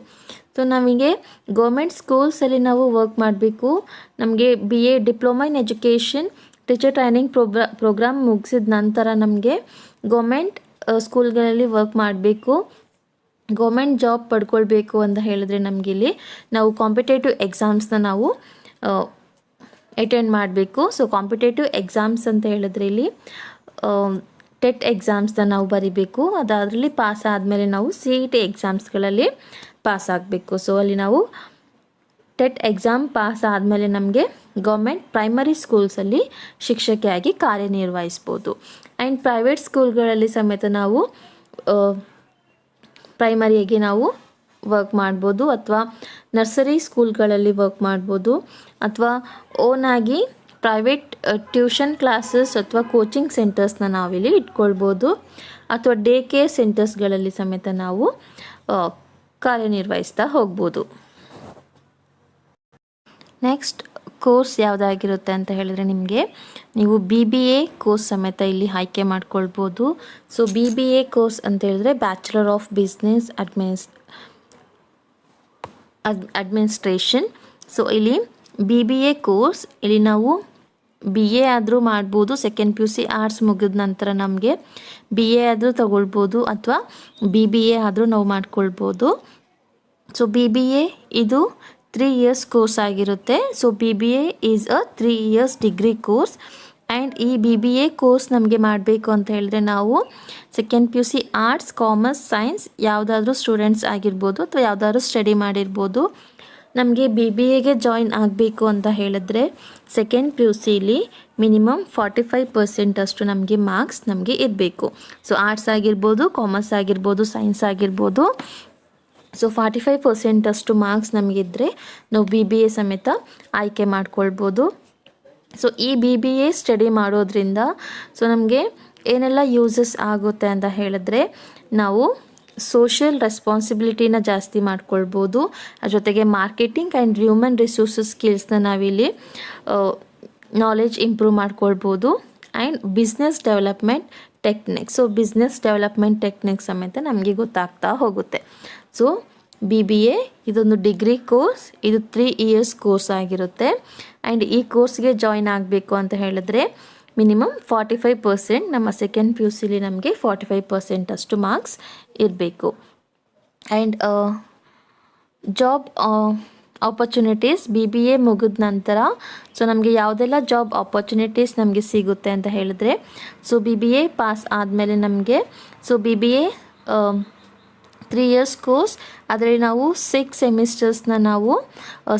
ಸೊ ನಮಗೆ ಗೌರ್ಮೆಂಟ್ ಸ್ಕೂಲ್ಸಲ್ಲಿ ನಾವು ವರ್ಕ್ ಮಾಡಬೇಕು, ನಮಗೆ BA diploma in education teacher training program ಮುಗಿಸಿದ ನಂತರ ನಮಗೆ ಗೌರ್ಮೆಂಟ್ ಸ್ಕೂಲ್ಗಳಲ್ಲಿ ವರ್ಕ್ ಮಾಡಬೇಕು, ಗೌರ್ಮೆಂಟ್ ಜಾಬ್ ಪಡ್ಕೊಳ್ಬೇಕು ಅಂತ ಹೇಳಿದ್ರೆ ನಮಗಿಲ್ಲಿ ನಾವು ಕಾಂಪಿಟೇಟಿವ್ ಎಕ್ಸಾಮ್ಸ್ನ ನಾವು ಅಟೆಂಡ್ ಮಾಡಬೇಕು. ಸೊ ಕಾಂಪಿಟೇಟಿವ್ ಎಕ್ಸಾಮ್ಸ್ ಅಂತ ಹೇಳಿದ್ರೆ ಇಲ್ಲಿ ಟೆಟ್ ಎಕ್ಸಾಮ್ಸ್ನ ನಾವು ಬರಿಬೇಕು. ಅದರಲ್ಲಿ ಪಾಸ್ ಆದಮೇಲೆ ನಾವು CET ಎಕ್ಸಾಮ್ಸ್ಗಳಲ್ಲಿ ಪಾಸ್ ಆಗಬೇಕು. ಸೊ ಅಲ್ಲಿ ನಾವು ಟೆಟ್ ಎಕ್ಸಾಮ್ ಪಾಸ್ ಆದಮೇಲೆ ನಮಗೆ ಗೌರ್ಮೆಂಟ್ ಪ್ರೈಮರಿ ಸ್ಕೂಲ್ಸಲ್ಲಿ ಶಿಕ್ಷಕಿಯಾಗಿ ಕಾರ್ಯನಿರ್ವಹಿಸ್ಬೋದು. ಆ್ಯಂಡ್ ಪ್ರೈವೇಟ್ ಸ್ಕೂಲ್ಗಳಲ್ಲಿ ಸಮೇತ ನಾವು ಪ್ರೈಮರಿಯಾಗಿ ನಾವು ವರ್ಕ್ ಮಾಡ್ಬೋದು ಅಥವಾ ನರ್ಸರಿ ಸ್ಕೂಲ್ಗಳಲ್ಲಿ ವರ್ಕ್ ಮಾಡ್ಬೋದು ಅಥವಾ ಓನಾಗಿ ಪ್ರೈವೇಟ್ ಟ್ಯೂಷನ್ ಕ್ಲಾಸಸ್ ಅಥವಾ ಕೋಚಿಂಗ್ ಸೆಂಟರ್ಸ್ನ ನಾವಿಲ್ಲಿ ಇಟ್ಕೊಳ್ಬೋದು ಅಥವಾ ಡೇ ಕೇರ್ ಸೆಂಟರ್ಸ್ಗಳಲ್ಲಿ ಸಮೇತ ನಾವು ಕಾರ್ಯನಿರ್ವಹಿಸ್ತಾ ಹೋಗ್ಬೋದು. ನೆಕ್ಸ್ಟ್ ಕೋರ್ಸ್ ಯಾವುದಾಗಿರುತ್ತೆ ಅಂತ ಹೇಳಿದ್ರೆ ನಿಮಗೆ ನೀವು BBA ಕೋರ್ಸ್ ಸಮೇತ ಇಲ್ಲಿ ಆಯ್ಕೆ ಮಾಡ್ಕೊಳ್ಬೋದು. ಸೊ BBA ಕೋರ್ಸ್ ಅಂತ ಹೇಳಿದ್ರೆ bachelor of business administration. So ಇಲ್ಲಿ BBA ಕೋರ್ಸ್ ಇಲ್ಲಿ ನಾವು BA ಆದರೂ ಮಾಡ್ಬೋದು. ಸೆಕೆಂಡ್ PUC ಆರ್ಟ್ಸ್ ಮುಗಿದ ನಂತರ ನಮಗೆ BA ಆದರೂ ತಗೊಳ್ಬೋದು ಅಥವಾ BBA ಆದರೂ ನಾವು ಮಾಡ್ಕೊಳ್ಬೋದು. ಸೊ BBA ಇದು 3 years ಕೋರ್ಸ್ ಆಗಿರುತ್ತೆ. So BBA is a 3 years degree course. And ಈ BBA ಕೋರ್ಸ್ ನಮಗೆ ಮಾಡಬೇಕು ಅಂತ ಹೇಳಿದ್ರೆ ನಾವು second PUC arts, commerce, science ಯಾವುದಾದ್ರೂ ಸ್ಟೂಡೆಂಟ್ಸ್ ಆಗಿರ್ಬೋದು ಅಥವಾ ಯಾವುದಾದ್ರೂ ಸ್ಟಡಿ ಮಾಡಿರ್ಬೋದು. ನಮಗೆ BBAಗೆ ಜಾಯಿನ್ ಆಗಬೇಕು ಅಂತ ಹೇಳಿದ್ರೆ ಸೆಕೆಂಡ್ PUCಲಿ ಮಿನಿಮಮ್ 45% ಅಷ್ಟು ನಮಗೆ ಮಾರ್ಕ್ಸ್ ನಮಗೆ ಇರಬೇಕು. ಸೊ ಆರ್ಟ್ಸ್ ಆಗಿರ್ಬೋದು, ಕಾಮರ್ಸ್ ಆಗಿರ್ಬೋದು, ಸೈನ್ಸ್ ಆಗಿರ್ಬೋದು. ಸೊ 45% ಅಷ್ಟು ಮಾರ್ಕ್ಸ್ ನಮಗಿದ್ರೆ ನಾವು BBA ಸಮೇತ ಆಯ್ಕೆ ಮಾಡ್ಕೊಳ್ಬೋದು. ಸೊ ಈ BBA ಸ್ಟಡಿ ಮಾಡೋದ್ರಿಂದ ಸೊ ನಮಗೆ ಏನೆಲ್ಲ ಯೂಸಸ್ ಆಗುತ್ತೆ ಅಂತ ಹೇಳಿದ್ರೆ ನಾವು ಸೋಷಿಯಲ್ ರೆಸ್ಪಾನ್ಸಿಬಿಲಿಟಿನ ಜಾಸ್ತಿ ಮಾಡ್ಕೊಳ್ಬೋದು. ಜೊತೆಗೆ ಮಾರ್ಕೆಟಿಂಗ್ ಆ್ಯಂಡ್ ಹ್ಯೂಮನ್ ರಿಸೋರ್ಸಸ್ ಸ್ಕಿಲ್ಸ್ನ ನಾವಿಲ್ಲಿ ನಾಲೆಜ್ ಇಂಪ್ರೂವ್ ಮಾಡ್ಕೊಳ್ಬೋದು. And business development techniques, so business development techniques ಸಮೇತ ನಮಗೆ ಗೊತ್ತಾಗ್ತಾ ಹೋಗುತ್ತೆ. ಸೊ BBA ಇದೊಂದು ಡಿಗ್ರಿ ಕೋರ್ಸ್, ಇದು 3 years ಕೋರ್ಸ್ ಆಗಿರುತ್ತೆ. ಆ್ಯಂಡ್ ಈ ಕೋರ್ಸ್ಗೆ ಜಾಯಿನ್ ಆಗಬೇಕು ಅಂತ ಹೇಳಿದ್ರೆ ಮಿನಿಮಮ್ 45%, ನಮ್ಮ ಸೆಕೆಂಡ್ ಪಿ ಯು ಸಿಲಿ ನಮಗೆ 45% ಅಷ್ಟು ಮಾರ್ಕ್ಸ್ ಇರಬೇಕು. ಆ್ಯಂಡ್ ಜಾಬ್ ಆಪರ್ಚುನಿಟೀಸ್ BBA ಮುಗಿದ ನಂತರ ಸೊ ನಮಗೆ ಯಾವುದೆಲ್ಲ ಜಾಬ್ ಆಪರ್ಚುನಿಟೀಸ್ ನಮಗೆ ಸಿಗುತ್ತೆ ಅಂತ ಹೇಳಿದ್ರೆ, ಸೊ BBA ಪಾಸ್ ಆದಮೇಲೆ ನಮಗೆ ಸೊ BBA 3 ಇಯರ್ಸ್ ಕೋರ್ಸ್, ಅದರಲ್ಲಿ ನಾವು 6 ಸೆಮಿಸ್ಟರ್ಸ್ನ ನಾವು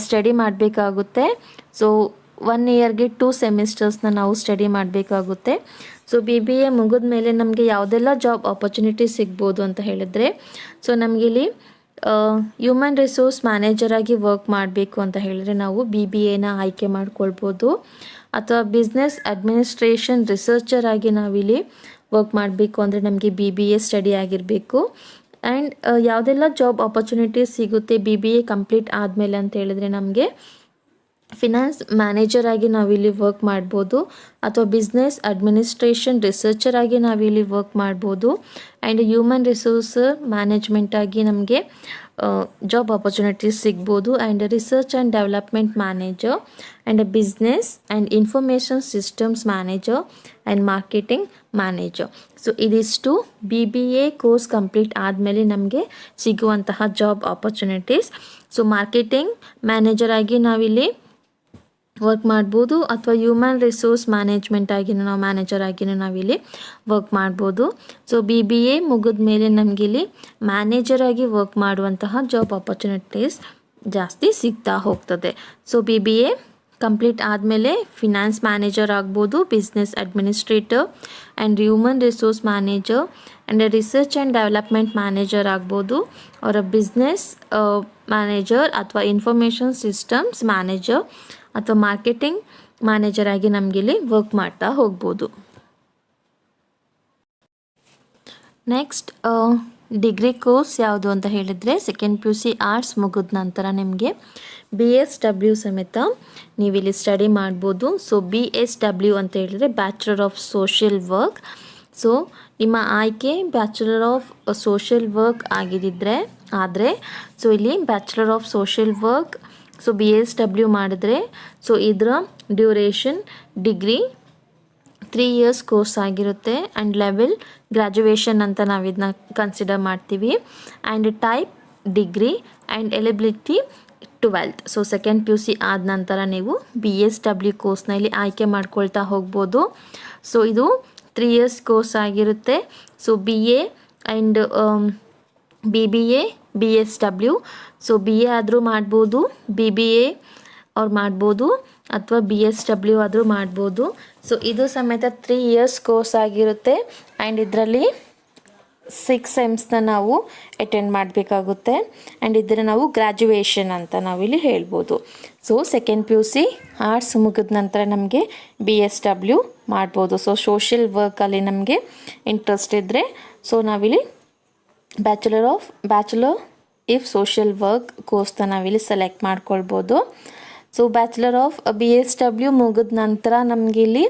ಸ್ಟಡಿ ಮಾಡಬೇಕಾಗುತ್ತೆ. ಸೊ 1 ಇಯರ್ಗೆ 2 ಸೆಮಿಸ್ಟರ್ಸ್ನ ನಾವು ಸ್ಟಡಿ ಮಾಡಬೇಕಾಗುತ್ತೆ. ಸೊ BBA ಮುಗಿದ ಮೇಲೆ ನಮಗೆ ಯಾವುದೆಲ್ಲ ಜಾಬ್ ಆಪರ್ಚುನಿಟೀಸ್ ಸಿಗ್ಬೋದು ಅಂತ ಹೇಳಿದ್ರೆ, ಸೊ ನಮಗಿಲ್ಲಿ ಹ್ಯೂಮನ್ ರಿಸೋರ್ಸ್ ಮ್ಯಾನೇಜರ್ ಆಗಿ ವರ್ಕ್ ಮಾಡಬೇಕು ಅಂತ ಹೇಳಿದ್ರೆ ನಾವು BBAನ ಆಯ್ಕೆ ಮಾಡ್ಕೊಳ್ಬೋದು. ಅಥವಾ ಬಿಸ್ನೆಸ್ ಅಡ್ಮಿನಿಸ್ಟ್ರೇಷನ್ ರಿಸರ್ಚರ್ ಆಗಿ ನಾವಿಲ್ಲಿ ವರ್ಕ್ ಮಾಡಬೇಕು ಅಂದರೆ ನಮಗೆ BBA ಸ್ಟಡಿ ಆಗಿರಬೇಕು. ಆ್ಯಂಡ್ ಯಾವುದೆಲ್ಲ ಜಾಬ್ ಆಪರ್ಚುನಿಟೀಸ್ ಸಿಗುತ್ತೆ BBA ಕಂಪ್ಲೀಟ್ ಆದಮೇಲೆ ಅಂತ ಹೇಳಿದ್ರೆ, ನಮಗೆ ಫಿನಾನ್ಸ್ ಮ್ಯಾನೇಜರ್ ಆಗಿ ನಾವಿಲ್ಲಿ ವರ್ಕ್ ಮಾಡ್ಬೋದು, ಅಥವಾ ಬಿಸ್ನೆಸ್ ಅಡ್ಮಿನಿಸ್ಟ್ರೇಷನ್ ರಿಸರ್ಚರ್ ಆಗಿ ನಾವಿಲ್ಲಿ ವರ್ಕ್ ಮಾಡ್ಬೋದು. ಆ್ಯಂಡ್ ಹ್ಯೂಮನ್ ರಿಸೋರ್ಸ್ ಮ್ಯಾನೇಜ್ಮೆಂಟ್ ಆಗಿ ನಮಗೆ ಜಾಬ್ ಆಪರ್ಚುನಿಟೀಸ್ ಸಿಗ್ಬೋದು. And research and development manager, and business and information systems manager, and marketing manager. So ಇದಿಷ್ಟು BBA ಕೋರ್ಸ್ ಕಂಪ್ಲೀಟ್ ಆದಮೇಲೆ ನಮಗೆ ಸಿಗುವಂತಹ job opportunities. So marketing manager ಆಗಿ ನಾವಿಲ್ಲಿ ವರ್ಕ್ ಮಾಡ್ಬೋದು, ಅಥವಾ ಹ್ಯೂಮನ್ ರಿಸೋರ್ಸ್ ಮ್ಯಾನೇಜ್ಮೆಂಟ್ ಆಗಿನೂ ನಾವು ಮ್ಯಾನೇಜರ್ ಆಗಿನೂ ನಾವಿಲ್ಲಿ ವರ್ಕ್ ಮಾಡ್ಬೋದು. ಸೊ BBA ಮುಗಿದ ಮೇಲೆ ನಮಗಿಲ್ಲಿ ಮ್ಯಾನೇಜರ್ ಆಗಿ ವರ್ಕ್ ಮಾಡುವಂತಹ ಜಾಬ್ ಆಪರ್ಚುನಿಟೀಸ್ ಜಾಸ್ತಿ ಸಿಗ್ತಾ ಹೋಗ್ತದೆ. ಸೊ BBA ಕಂಪ್ಲೀಟ್ ಆದಮೇಲೆ ಫಿನಾನ್ಸ್ ಮ್ಯಾನೇಜರ್ ಆಗ್ಬೋದು, business administrator and human resource manager and research and development manager ಆಗ್ಬೋದು, ಅವರ ಬಿಸ್ನೆಸ್ ಮ್ಯಾನೇಜರ್ ಅಥವಾ ಇನ್ಫಾರ್ಮೇಷನ್ ಸಿಸ್ಟಮ್ಸ್ ಮ್ಯಾನೇಜರ್ ಅಥವಾ ಮಾರ್ಕೆಟಿಂಗ್ ಮ್ಯಾನೇಜರ್ ಆಗಿ ನಮಗಿಲ್ಲಿ ವರ್ಕ್ ಮಾಡ್ತಾ ಹೋಗ್ಬೋದು. ನೆಕ್ಸ್ಟ್ ಡಿಗ್ರಿ ಕೋರ್ಸ್ ಯಾವುದು ಅಂತ ಹೇಳಿದರೆ, ಸೆಕೆಂಡ್ PUC ಆರ್ಟ್ಸ್ ಮುಗಿದ ನಂತರ ನಿಮಗೆ BSW ಸಮೇತ ನೀವಿಲ್ಲಿ ಸ್ಟಡಿ ಮಾಡ್ಬೋದು. ಸೊ BSW ಅಂತ ಹೇಳಿದರೆ bachelor of social work. So ನಿಮ್ಮ ಆಯ್ಕೆ ಬ್ಯಾಚುಲರ್ ಆಫ್ ಸೋಷಿಯಲ್ ವರ್ಕ್ ಆದರೆ ಸೊ ಇಲ್ಲಿ bachelor of social work so BSW ಮಾಡಿದ್ರೆ ಸೊ ಇದರ ಡ್ಯೂರೇಷನ್ ಡಿಗ್ರಿ 3 ಇಯರ್ಸ್ ಕೋರ್ಸ್ ಆಗಿರುತ್ತೆ. ಆ್ಯಂಡ್ ಲೆವೆಲ್ ಗ್ರ್ಯಾಜುಯೇಷನ್ ಅಂತ ನಾವು ಇದನ್ನ ಕನ್ಸಿಡರ್ ಮಾಡ್ತೀವಿ. And type degree and eligibility 12th. So second PUC ಆದ ನಂತರ ನೀವು BSW ಕೋರ್ಸ್ನ ಇಲ್ಲಿ ಆಯ್ಕೆ ಮಾಡ್ಕೊಳ್ತಾ ಹೋಗ್ಬೋದು. ಸೊ ಇದು 3 ಇಯರ್ಸ್ ಕೋರ್ಸ್ ಆಗಿರುತ್ತೆ. So BA and BBA BSW. So BA ಆದರೂ ಮಾಡ್ಬೋದು, BBA ಅವ್ರು ಮಾಡ್ಬೋದು, ಅಥವಾ BSW ಆದರೂ ಮಾಡ್ಬೋದು. ಸೊ ಇದು ಸಮೇತ 3 ಇಯರ್ಸ್ ಕೋರ್ಸ್ ಆಗಿರುತ್ತೆ. ಆ್ಯಂಡ್ ಇದರಲ್ಲಿ 6 ಸೆಮ್ಸ್ನ ನಾವು ಅಟೆಂಡ್ ಮಾಡಬೇಕಾಗುತ್ತೆ. ಆ್ಯಂಡ್ ಇದರ ನಾವು ಗ್ರ್ಯಾಜುಯೇಷನ್ ಅಂತ ನಾವಿಲ್ಲಿ ಹೇಳ್ಬೋದು. ಸೊ ಸೆಕೆಂಡ್ PUC ಆರ್ಟ್ಸ್ ಮುಗಿದ ನಂತರ ನಮಗೆ BSW ಮಾಡ್ಬೋದು. ಸೊ ಸೋಷಿಯಲ್ ವರ್ಕಲ್ಲಿ ನಮಗೆ ಇಂಟ್ರೆಸ್ಟ್ ಇದ್ದರೆ ಸೊ ನಾವಿಲ್ಲಿ ಬ್ಯಾಚುಲರ್ ಇಫ್ ಸೋಷಿಯಲ್ ವರ್ಕ್ ಕೋರ್ಸ್ನ ನಾವಿಲ್ಲಿ ಸೆಲೆಕ್ಟ್ ಮಾಡ್ಕೊಳ್ಬೋದು. ಸೊ ಬ್ಯಾಚುಲರ್ ಆಫ್ BSW ಮುಗಿದ ನಂತರ ನಮಗಿಲ್ಲಿ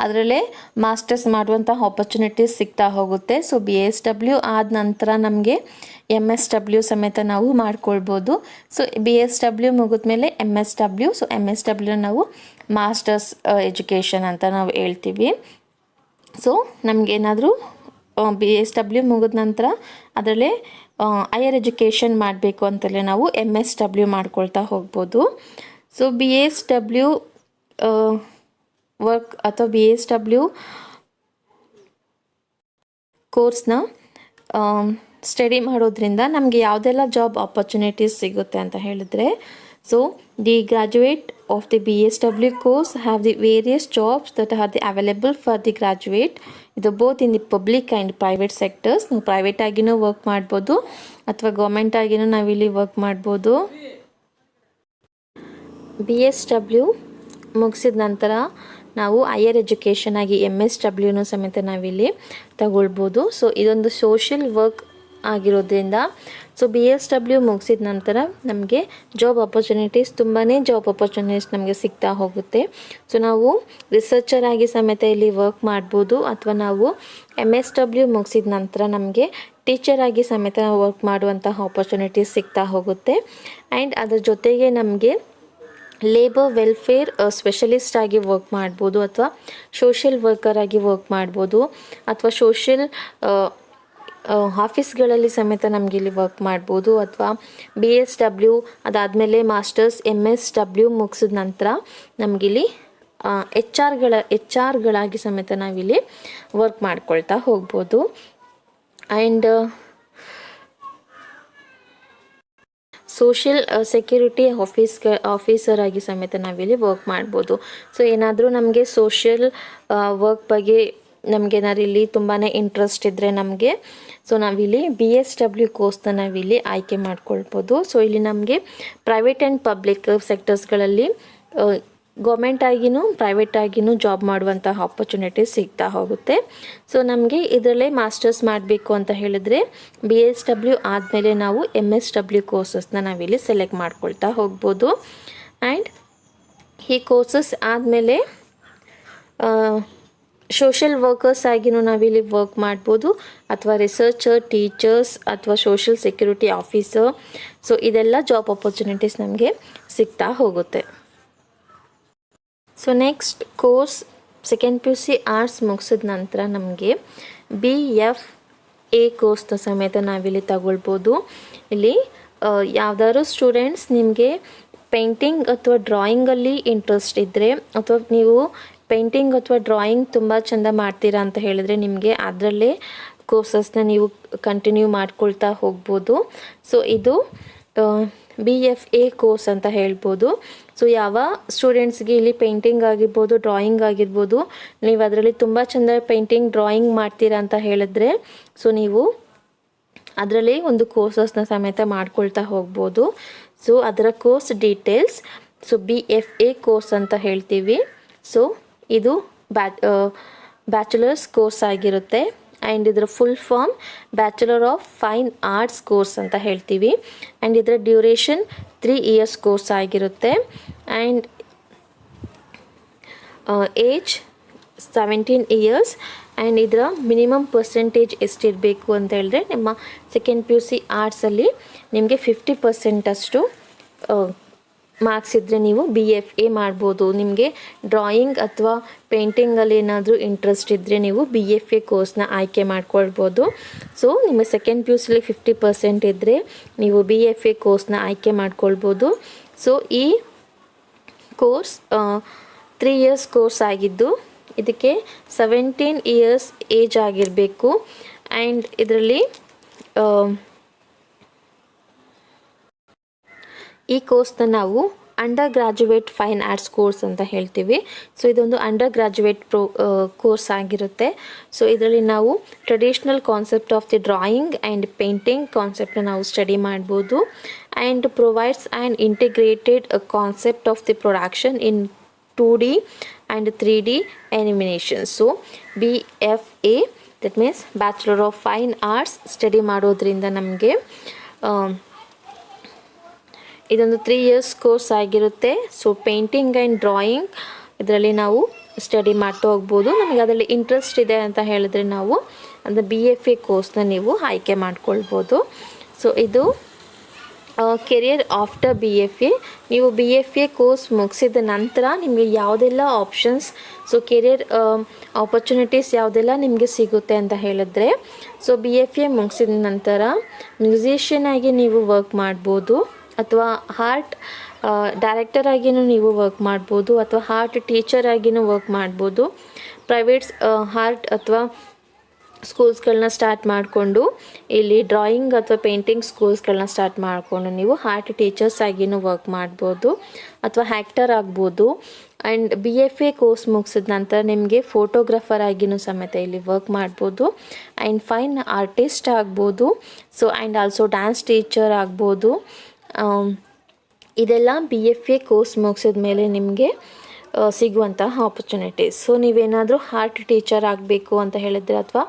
ಅದರಲ್ಲೇ ಮಾಸ್ಟರ್ಸ್ ಮಾಡುವಂಥ ಆಪರ್ಚುನಿಟೀಸ್ ಸಿಗ್ತಾ ಹೋಗುತ್ತೆ. ಸೊ BSW ಆದ ನಂತರ ನಮಗೆ MSW ಸಮೇತ ನಾವು ಮಾಡ್ಕೊಳ್ಬೋದು. ಸೊ BSW ಮುಗಿದ ಮೇಲೆ MSW. ಸೊ MSW ನಾವು ಮಾಸ್ಟರ್ಸ್ ಎಜುಕೇಷನ್ ಅಂತ ನಾವು ಹೇಳ್ತೀವಿ. ಸೊ ನಮಗೇನಾದರೂ BSW ಮುಗಿದ ನಂತರ ಅದರಲ್ಲೇ ಹೈಯರ್ ಎಜುಕೇಷನ್ ಮಾಡಬೇಕು ಅಂತಲೇ ನಾವು MSW ಮಾಡ್ಕೊಳ್ತಾ ಹೋಗ್ಬೋದು. ಸೊ BSW ವರ್ಕ್ ಅಥವಾ BSW ಕೋರ್ಸ್ನ ಸ್ಟಡಿ ಮಾಡೋದ್ರಿಂದ ನಮಗೆ ಯಾವುದೆಲ್ಲ ಜಾಬ್ ಆಪರ್ಚುನಿಟೀಸ್ ಸಿಗುತ್ತೆ ಅಂತ ಹೇಳಿದ್ರೆ, so the graduate of the BSW course have the various jobs that are the available for the graduate. ಇದು both in the public and private sectors. ನಾವು ಪ್ರೈವೇಟ್ ಆಗಿನೂ ವರ್ಕ್ ಮಾಡ್ಬೋದು ಅಥವಾ ಗೌರ್ಮೆಂಟ್ ಆಗಿನೂ ನಾವಿಲ್ಲಿ ವರ್ಕ್ ಮಾಡ್ಬೋದು. BSW ಮುಗಿಸಿದ ನಂತರ ನಾವು ಹೈಯರ್ ಎಜುಕೇಷನ್ ಆಗಿ MSWನೂ ಸಮೇತ ನಾವಿಲ್ಲಿ ತಗೊಳ್ಬೋದು. ಸೊ ಇದೊಂದು ಸೋಷಿಯಲ್ ವರ್ಕ್ ಆಗಿರೋದ್ರಿಂದ ಸೊ BSW ಮುಗಿಸಿದ ನಂತರ ನಮಗೆ ಜಾಬ್ ಆಪರ್ಚುನಿಟೀಸ್ ನಮಗೆ ಸಿಗ್ತಾ ಹೋಗುತ್ತೆ. ಸೊ ನಾವು ರಿಸರ್ಚರ್ ಆಗಿ ಸಮೇತ ಇಲ್ಲಿ ವರ್ಕ್ ಮಾಡ್ಬೋದು, ಅಥವಾ ನಾವು MSW ಮುಗಿಸಿದ ನಂತರ ನಮಗೆ ಟೀಚರ್ ಆಗಿ ಸಮೇತ ವರ್ಕ್ ಮಾಡುವಂತಹ ಆಪರ್ಚುನಿಟೀಸ್ ಸಿಗ್ತಾ ಹೋಗುತ್ತೆ. ಆ್ಯಂಡ್ ಅದ್ರ ಜೊತೆಗೆ ನಮಗೆ ಲೇಬರ್ ವೆಲ್ಫೇರ್ ಸ್ಪೆಷಲಿಸ್ಟ್ ಆಗಿ ವರ್ಕ್ ಮಾಡ್ಬೋದು, ಅಥವಾ ಸೋಷಿಯಲ್ ವರ್ಕರ್ ಆಗಿ ವರ್ಕ್ ಮಾಡ್ಬೋದು, ಅಥವಾ ಸೋಷಿಯಲ್ ಆಫೀಸ್ಗಳಲ್ಲಿ ಸಮೇತ ನಮಗೆ ಇಲ್ಲಿ ವರ್ಕ್ ಮಾಡ್ಬೋದು, ಅಥವಾ BSW ಅದಾದಮೇಲೆ ಮಾಸ್ಟರ್ಸ್ MSW ಮುಗಿಸಿದ ನಂತರ ನಮಗಿಲ್ಲಿ ಎಚ್ ಆರ್ಗಳಾಗಿ ಸಮೇತ ನಾವಿಲ್ಲಿ ವರ್ಕ್ ಮಾಡ್ಕೊಳ್ತಾ ಹೋಗ್ಬೋದು. ಆ್ಯಂಡ್ ಸೋಷಿಯಲ್ ಸೆಕ್ಯೂರಿಟಿ ಆಫೀಸರ್ ಆಗಿ ಸಮೇತ ನಾವಿಲ್ಲಿ ವರ್ಕ್ ಮಾಡ್ಬೋದು. ಸೊ ಏನಾದರೂ ನಮಗೆ ಸೋಷಿಯಲ್ ವರ್ಕ್ ಬಗ್ಗೆ ನಮಗೇನಾದ್ರು ಇಲ್ಲಿ ತುಂಬಾ ಇಂಟ್ರೆಸ್ಟ್ ಇದ್ದರೆ ನಮಗೆ, ಸೊ ನಾವಿಲ್ಲಿ BSW ಕೋರ್ಸ್ನ ನಾವಿಲ್ಲಿ ಆಯ್ಕೆ ಮಾಡ್ಕೊಳ್ಬೋದು. ಸೊ ಇಲ್ಲಿ ನಮಗೆ ಪ್ರೈವೇಟ್ ಆ್ಯಂಡ್ ಪಬ್ಲಿಕ್ ಸೆಕ್ಟರ್ಸ್ಗಳಲ್ಲಿ ಗೌರ್ಮೆಂಟ್ ಆಗಿನೂ ಪ್ರೈವೇಟ್ ಆಗಿನೂ ಜಾಬ್ ಮಾಡುವಂತಹ ಆಪರ್ಚುನಿಟೀಸ್ ಸಿಗ್ತಾ ಹೋಗುತ್ತೆ. ಸೊ ನಮಗೆ ಇದರಲ್ಲೇ ಮಾಸ್ಟರ್ಸ್ ಮಾಡಬೇಕು ಅಂತ ಹೇಳಿದರೆ BSW ಆದಮೇಲೆ ನಾವು MSW ಕೋರ್ಸಸ್ನ ನಾವಿಲ್ಲಿ ಸೆಲೆಕ್ಟ್ ಮಾಡ್ಕೊಳ್ತಾ ಹೋಗ್ಬೋದು. ಆ್ಯಂಡ್ ಈ ಕೋರ್ಸಸ್ ಆದಮೇಲೆ ಸೋಷಿಯಲ್ ವರ್ಕರ್ಸ್ ಆಗಿನೂ ನಾವಿಲ್ಲಿ ವರ್ಕ್ ಮಾಡ್ಬೋದು, ಅಥವಾ ರಿಸರ್ಚರ್, ಟೀಚರ್ಸ್, ಅಥವಾ ಸೋಷಿಯಲ್ ಸೆಕ್ಯೂರಿಟಿ ಆಫೀಸರ್. ಸೊ ಇದೆಲ್ಲ ಜಾಬ್ ಆಪರ್ಚುನಿಟೀಸ್ ನಮಗೆ ಸಿಗ್ತಾ ಹೋಗುತ್ತೆ. So next course second PUC arts ಮುಗಿಸಿದ ನಂತರ ನಮಗೆ BFA ಕೋರ್ಸ್ನ ಸಮೇತ ನಾವಿಲ್ಲಿ ತಗೊಳ್ಬೋದು. ಇಲ್ಲಿ ಯಾವ್ದಾದ್ರು ಸ್ಟೂಡೆಂಟ್ಸ್ ನಿಮಗೆ ಪೇಂಟಿಂಗ್ ಅಥವಾ ಡ್ರಾಯಿಂಗಲ್ಲಿ ಇಂಟ್ರೆಸ್ಟ್ ಇದ್ದರೆ, ಅಥವಾ ನೀವು ಪೇಂಟಿಂಗ್ ಅಥವಾ ಡ್ರಾಯಿಂಗ್ ತುಂಬ ಚೆಂದ ಮಾಡ್ತೀರಾ ಅಂತ ಹೇಳಿದರೆ ನಿಮಗೆ ಅದರಲ್ಲೇ ಕೋರ್ಸಸ್ನ ನೀವು ಕಂಟಿನ್ಯೂ ಮಾಡ್ಕೊಳ್ತಾ ಹೋಗ್ಬೋದು. ಸೊ ಇದು BFA ಕೋರ್ಸ್ ಅಂತ ಹೇಳ್ಬೋದು. ಸೊ ಯಾವ ಸ್ಟೂಡೆಂಟ್ಸ್ಗೆ ಇಲ್ಲಿ ಪೇಂಟಿಂಗ್ ಆಗಿರ್ಬೋದು, ಡ್ರಾಯಿಂಗ್ ಆಗಿರ್ಬೋದು, ನೀವು ಅದರಲ್ಲಿ ತುಂಬ ಚೆಂದ ಪೇಂಟಿಂಗ್ ಡ್ರಾಯಿಂಗ್ ಮಾಡ್ತೀರಾ ಅಂತ ಹೇಳಿದ್ರೆ ಸೊ ನೀವು ಅದರಲ್ಲಿ ಒಂದು ಕೋರ್ಸಸ್ನ ಸಮೇತ ಮಾಡ್ಕೊಳ್ತಾ ಹೋಗ್ಬೋದು. ಸೊ ಅದರ course details, so BFA course ಅಂತ ಹೇಳ್ತೀವಿ. ಸೊ ಇದು ಬ್ಯಾಚುಲರ್ಸ್ ಕೋರ್ಸ್ ಆಗಿರುತ್ತೆ. ಆ್ಯಂಡ್ ಇದರ full form bachelor of fine arts course ಅಂತ ಹೇಳ್ತೀವಿ. ಆ್ಯಂಡ್ ಇದರ ಡ್ಯೂರೇಷನ್ 3 years ಕೋರ್ಸ್ ಆಗಿರುತ್ತೆ. And age 17 years. ಆ್ಯಂಡ್ ಇದರ ಮಿನಿಮಮ್ ಪರ್ಸೆಂಟೇಜ್ ಎಷ್ಟಿರಬೇಕು ಅಂತ ಹೇಳಿದ್ರೆ ನಿಮ್ಮ ಸೆಕೆಂಡ್ PUC ಆರ್ಟ್ಸಲ್ಲಿ ನಿಮಗೆ 50% ಅಷ್ಟು ಮಾರ್ಕ್ಸ್ ಇದ್ದರೆ ನೀವು BFA ಮಾಡ್ಬೋದು. ನಿಮಗೆ ಡ್ರಾಯಿಂಗ್ ಅಥವಾ ಪೇಂಟಿಂಗಲ್ಲಿ ಏನಾದರೂ ಇಂಟ್ರೆಸ್ಟ್ ಇದ್ದರೆ ನೀವು BFA ಕೋರ್ಸ್ನ ಆಯ್ಕೆ ಮಾಡ್ಕೊಳ್ಬೋದು. ಸೊ ನಿಮ್ಮ ಸೆಕೆಂಡ್ PUCಲಿ 50% ಇದ್ದರೆ ನೀವು BFA ಕೋರ್ಸ್ನ ಆಯ್ಕೆ ಮಾಡ್ಕೊಳ್ಬೋದು. ಸೊ ಈ ಕೋರ್ಸ್ 3 years ಕೋರ್ಸ್ ಆಗಿದ್ದು ಇದಕ್ಕೆ 17 years ಏಜ್ ಆಗಿರಬೇಕು. ಆ್ಯಂಡ್ ಇದರಲ್ಲಿ ಈ ಕೋರ್ಸ್ನ ನಾವು undergraduate fine arts course ಅಂತ ಹೇಳ್ತೀವಿ. ಸೊ ಇದೊಂದು ಅಂಡರ್ ಗ್ರಾಜುಯೇಟ್ ಕೋರ್ಸ್ ಆಗಿರುತ್ತೆ. ಸೊ ಇದರಲ್ಲಿ ನಾವು traditional concept of the drawing and painting ಕಾನ್ಸೆಪ್ಟನ್ನ ನಾವು ಸ್ಟಡಿ ಮಾಡ್ಬೋದು. And provides and integrated concept of the production in 2D and 3D animation. So BFA that means bachelor of fine arts study ಮಾಡೋದ್ರಿಂದ ನಮಗೆ ಇದೊಂದು 3 years course ಆಗಿರುತ್ತೆ. So painting and drawing ಇದರಲ್ಲಿ ನಾವು study ಮಾಡ್ತಾ ಹೋಗ್ಬೋದು. ನಮಗೆ ಅದರಲ್ಲಿ ಇಂಟ್ರೆಸ್ಟ್ ಇದೆ ಅಂತ ಹೇಳಿದ್ರೆ ನಾವು ಅಂದರೆ BFA ಕೋರ್ಸ್ನ ನೀವು ಆಯ್ಕೆ ಮಾಡ್ಕೊಳ್ಬೋದು. ಸೊ ಇದು ಕೆರಿಯರ್ ಆಫ್ಟರ್ BFA. ನೀವು BFA ಕೋರ್ಸ್ ಮುಗಿಸಿದ ನಂತರ ನಿಮಗೆ ಯಾವುದೆಲ್ಲ ಆಪ್ಷನ್ಸ್, ಸೊ ಕೆರಿಯರ್ ಆಪರ್ಚುನಿಟೀಸ್ ಯಾವುದೆಲ್ಲ ನಿಮಗೆ ಸಿಗುತ್ತೆ ಅಂತ ಹೇಳಿದ್ರೆ, ಸೊ BFA ಮುಗಿಸಿದ ನಂತರ ಮ್ಯೂಸಿಷಿಯನ್ ಆಗಿ ನೀವು ವರ್ಕ್ ಮಾಡ್ಬೋದು, ಅಥವಾ ಆರ್ಟ್ ಡೈರೆಕ್ಟರ್ ಆಗಿಯೂ ನೀವು ವರ್ಕ್ ಮಾಡ್ಬೋದು, ಅಥವಾ ಆರ್ಟ್ ಟೀಚರ್ ಆಗಿಯೂ ವರ್ಕ್ ಮಾಡ್ಬೋದು. ಪ್ರೈವೇಟ್ಸ್ ಆರ್ಟ್ ಅಥವಾ ಸ್ಕೂಲ್ಸ್ಗಳನ್ನ ಸ್ಟಾರ್ಟ್ ಮಾಡಿಕೊಂಡು ಇಲ್ಲಿ ಡ್ರಾಯಿಂಗ್ ಅಥವಾ ಪೇಂಟಿಂಗ್ ಸ್ಕೂಲ್ಸ್ಗಳನ್ನ ಸ್ಟಾರ್ಟ್ ಮಾಡಿಕೊಂಡು ನೀವು ಆರ್ಟ್ ಟೀಚರ್ಸ್ ಆಗಿಯೂ ವರ್ಕ್ ಮಾಡ್ಬೋದು, ಅಥವಾ ಆ್ಯಕ್ಟರ್ ಆಗ್ಬೋದು. ಆ್ಯಂಡ್ BFA ಕೋರ್ಸ್ ಮುಗಿಸಿದ ನಂತರ ನಿಮಗೆ ಫೋಟೋಗ್ರಾಫರ್ ಆಗಿಯೂ ಸಮೇತ ಇಲ್ಲಿ ವರ್ಕ್ ಮಾಡ್ಬೋದು. ಆ್ಯಂಡ್ ಫೈನ್ ಆರ್ಟಿಸ್ಟ್ ಆಗ್ಬೋದು. So and also dance teacher ಆಗ್ಬೋದು. ಇದೆಲ್ಲ BFA ಕೋರ್ಸ್ ಮುಗಿಸಿದ ಮೇಲೆ ನಿಮಗೆ ಸಿಗುವಂತಹ ಆಪರ್ಚುನಿಟೀಸ್. ಸೊ ನೀವೇನಾದರೂ ಆರ್ಟ್ ಟೀಚರ್ ಆಗಬೇಕು ಅಂತ ಹೇಳಿದ್ರೆ, ಅಥವಾ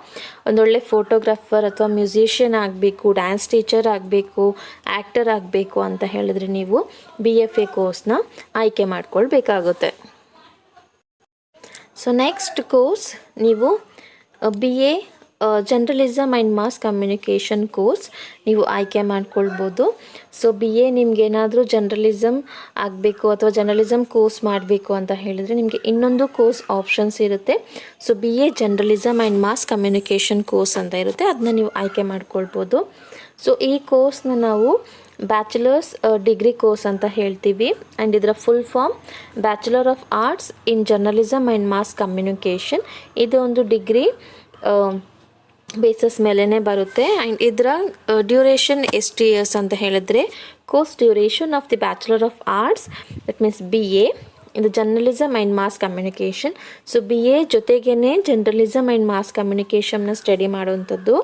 ಒಂದೊಳ್ಳೆ ಫೋಟೋಗ್ರಾಫರ್ ಅಥವಾ ಮ್ಯೂಸಿಷಿಯನ್ ಆಗಬೇಕು, ಡ್ಯಾನ್ಸ್ ಟೀಚರ್ ಆಗಬೇಕು, ಆ್ಯಕ್ಟರ್ ಆಗಬೇಕು ಅಂತ ಹೇಳಿದ್ರೆ ನೀವು BFA ಕೋರ್ಸ್ನ ಆಯ್ಕೆ ಮಾಡ್ಕೊಳ್ಬೇಕಾಗುತ್ತೆ. ಸೊ ನೆಕ್ಸ್ಟ್ ಕೋರ್ಸ್ ನೀವು BA journalism and mass communication course ನೀವು ಆಯ್ಕೆ ಮಾಡ್ಕೊಳ್ಬೋದು. ಸೊ BA ನಿಮಗೇನಾದರೂ ಜರ್ನಲಿಸಮ್ ಆಗಬೇಕು ಅಥವಾ ಜರ್ನಲಿಸಮ್ ಕೋರ್ಸ್ ಮಾಡಬೇಕು ಅಂತ ಹೇಳಿದರೆ ನಿಮಗೆ ಇನ್ನೊಂದು ಕೋರ್ಸ್ ಆಪ್ಷನ್ಸ್ ಇರುತ್ತೆ. So BA journalism and mass communication course ಅಂತ ಇರುತ್ತೆ, ಅದನ್ನ ನೀವು ಆಯ್ಕೆ ಮಾಡ್ಕೊಳ್ಬೋದು. ಸೊ ಈ ಕೋರ್ಸ್ನ ನಾವು ಬ್ಯಾಚುಲರ್ಸ್ ಡಿಗ್ರಿ ಕೋರ್ಸ್ ಅಂತ ಹೇಳ್ತೀವಿ. ಆ್ಯಂಡ್ ಇದರ full form bachelor of arts in journalism and mass communication. ಇದು ಒಂದು ಡಿಗ್ರಿ ಬೇಸಸ್ ಮೇಲೇ ಬರುತ್ತೆ. ಆ್ಯಂಡ್ ಇದರ ಡ್ಯೂರೇಷನ್ ಎಷ್ಟು ಇಯರ್ಸ್ ಅಂತ ಹೇಳಿದ್ರೆ course duration of the bachelor of arts that means BA ಇದು journalism and mass communication. So BA ಜೊತೆಗೇ ಜರ್ನಲಿಸಮ್ ಆ್ಯಂಡ್ ಮಾಸ್ ಕಮ್ಯುನಿಕೇಷನ್ನ ಸ್ಟಡಿ ಮಾಡುವಂಥದ್ದು.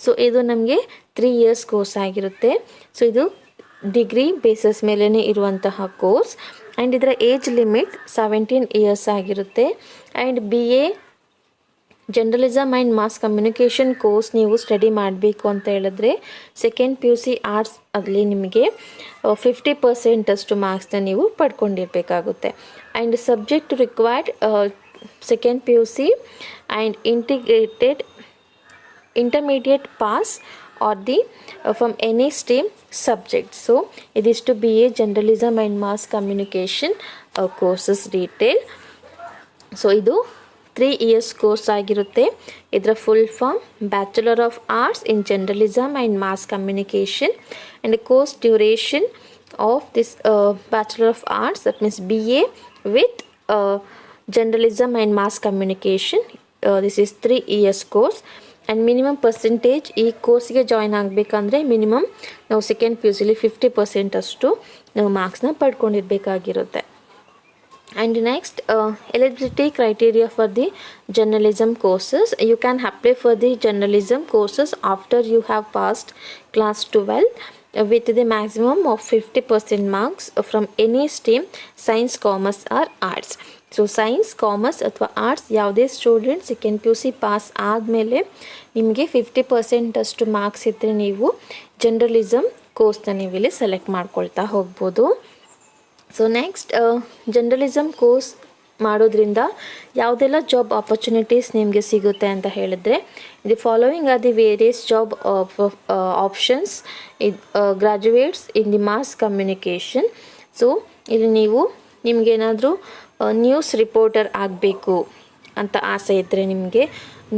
ಸೊ ಇದು ನಮಗೆ 3 ಇಯರ್ಸ್ ಕೋರ್ಸ್ ಆಗಿರುತ್ತೆ. ಸೊ ಇದು ಡಿಗ್ರಿ ಬೇಸಸ್ ಮೇಲೇ ಇರುವಂತಹ ಕೋರ್ಸ್. ಆ್ಯಂಡ್ ಇದರ ಏಜ್ ಲಿಮಿಟ್ 17 ಇಯರ್ಸ್ ಆಗಿರುತ್ತೆ. And BA journalism and mass communication course ನೀವು ಸ್ಟಡಿ ಮಾಡಬೇಕು ಅಂತ ಹೇಳಿದ್ರೆ ಸೆಕೆಂಡ್ PUC ಆರ್ಟ್ಸ್ ಅಲ್ಲಿ ನಿಮಗೆ 50% ಅಷ್ಟು ಮಾರ್ಕ್ಸ್ನ ನೀವು ಪಡ್ಕೊಂಡಿರಬೇಕಾಗುತ್ತೆ. And subject required second PUC and intermediate pass or the from any stream subject. So ಇದಿಷ್ಟು BA journalism and mass communication courses detail. So ಇದು 3 ಇಯರ್ಸ್ ಕೋರ್ಸ್ ಆಗಿರುತ್ತೆ. ಇದರ full form bachelor of arts in journalism and mass communication and course duration of this bachelor of arts that means BA with journalism and mass communication. This is 3 years course. And minimum percentage ಈ ಕೋರ್ಸ್ಗೆ join ಆಗಬೇಕಂದ್ರೆ minimum ನಾವು second PUCಲಿ 50% ಅಷ್ಟು ನಾವು ಮಾರ್ಕ್ಸ್ನ ಪಡ್ಕೊಂಡಿರಬೇಕಾಗಿರುತ್ತೆ. And next, eligibility criteria for the journalism courses. You can apply for the journalism courses after you have passed class 12 with the maximum of 50% marks from any stream, science, commerce or arts. So science, commerce ಅಥವಾ arts ಯಾವುದೇ student second PUC pass ಆದಮೇಲೆ ನಿಮಗೆ 50% ಅಷ್ಟು marks ಇದ್ದರೆ ನೀವು journalism ಕೋರ್ಸ್ನ ನೀವು ಇಲ್ಲಿ ಸೆಲೆಕ್ಟ್ ಮಾಡ್ಕೊಳ್ತಾ ಹೋಗ್ಬೋದು. ಸೊ ನೆಕ್ಸ್ಟ್, ಜರ್ನಲಿಸಮ್ ಕೋರ್ಸ್ ಮಾಡೋದ್ರಿಂದ ಯಾವುದೆಲ್ಲ ಜಾಬ್ ಆಪರ್ಚುನಿಟೀಸ್ ನಿಮಗೆ ಸಿಗುತ್ತೆ ಅಂತ ಹೇಳಿದ್ರೆ the following are the various job options graduates in the mass communication. So ಇಲ್ಲಿ ನೀವು ನಿಮಗೇನಾದರೂ ನ್ಯೂಸ್ ರಿಪೋರ್ಟರ್ ಆಗಬೇಕು ಅಂತ ಆಸೆ ಇದ್ದರೆ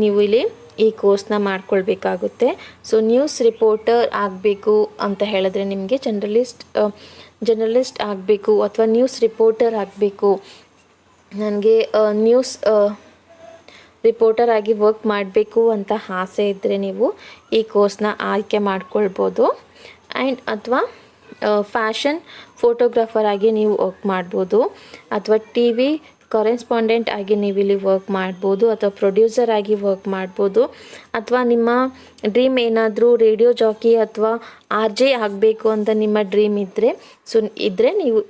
ನೀವು ಇಲ್ಲಿ ಈ ಕೋರ್ಸ್ನ ಮಾಡ್ಕೊಳ್ಬೇಕಾಗುತ್ತೆ. ಸೊ ನ್ಯೂಸ್ ರಿಪೋರ್ಟರ್ ಆಗಬೇಕು ಅಂತ ಹೇಳಿದ್ರೆ ನಿಮಗೆ ಜರ್ನಲಿಸ್ಟ್ ಆಗಬೇಕು ಅಥವಾ ನ್ಯೂಸ್ ರಿಪೋರ್ಟರ್ ಆಗಬೇಕು, ನನಗೆ ನ್ಯೂಸ್ ರಿಪೋರ್ಟರ್ ಆಗಿ ವರ್ಕ್ ಮಾಡಬೇಕು ಅಂತ ಆಸೆ ಇದ್ದರೆ ನೀವು ಈ ಕೋರ್ಸ್ನ ಆಯ್ಕೆ ಮಾಡ್ಕೊಳ್ಬೋದು. ಆ್ಯಂಡ್ ಅಥವಾ ಫ್ಯಾಷನ್ ಫೋಟೋಗ್ರಾಫರ್ ಆಗಿ ನೀವು ವರ್ಕ್ ಮಾಡ್ಬೋದು, ಅಥವಾ TV ಕರೆಸ್ಪಾಂಡೆಂಟ್ ಆಗಿ ನೀವು ಇಲ್ಲಿ ವರ್ಕ್ ಮಾಡ್ಬೋದು, ಅಥವಾ ಪ್ರೊಡ್ಯೂಸರ್ ಆಗಿ ವರ್ಕ್ ಮಾಡ್ಬೋದು, ಅಥವಾ ನಿಮ್ಮ ಡ್ರೀಮ್ ಏನಾದರೂ ರೇಡಿಯೋ ಜಾಕಿ ಅಥವಾ RJ ಆಗಬೇಕು ಅಂತ ನಿಮ್ಮ ಡ್ರೀಮ್ ಇದ್ದರೆ ನೀವು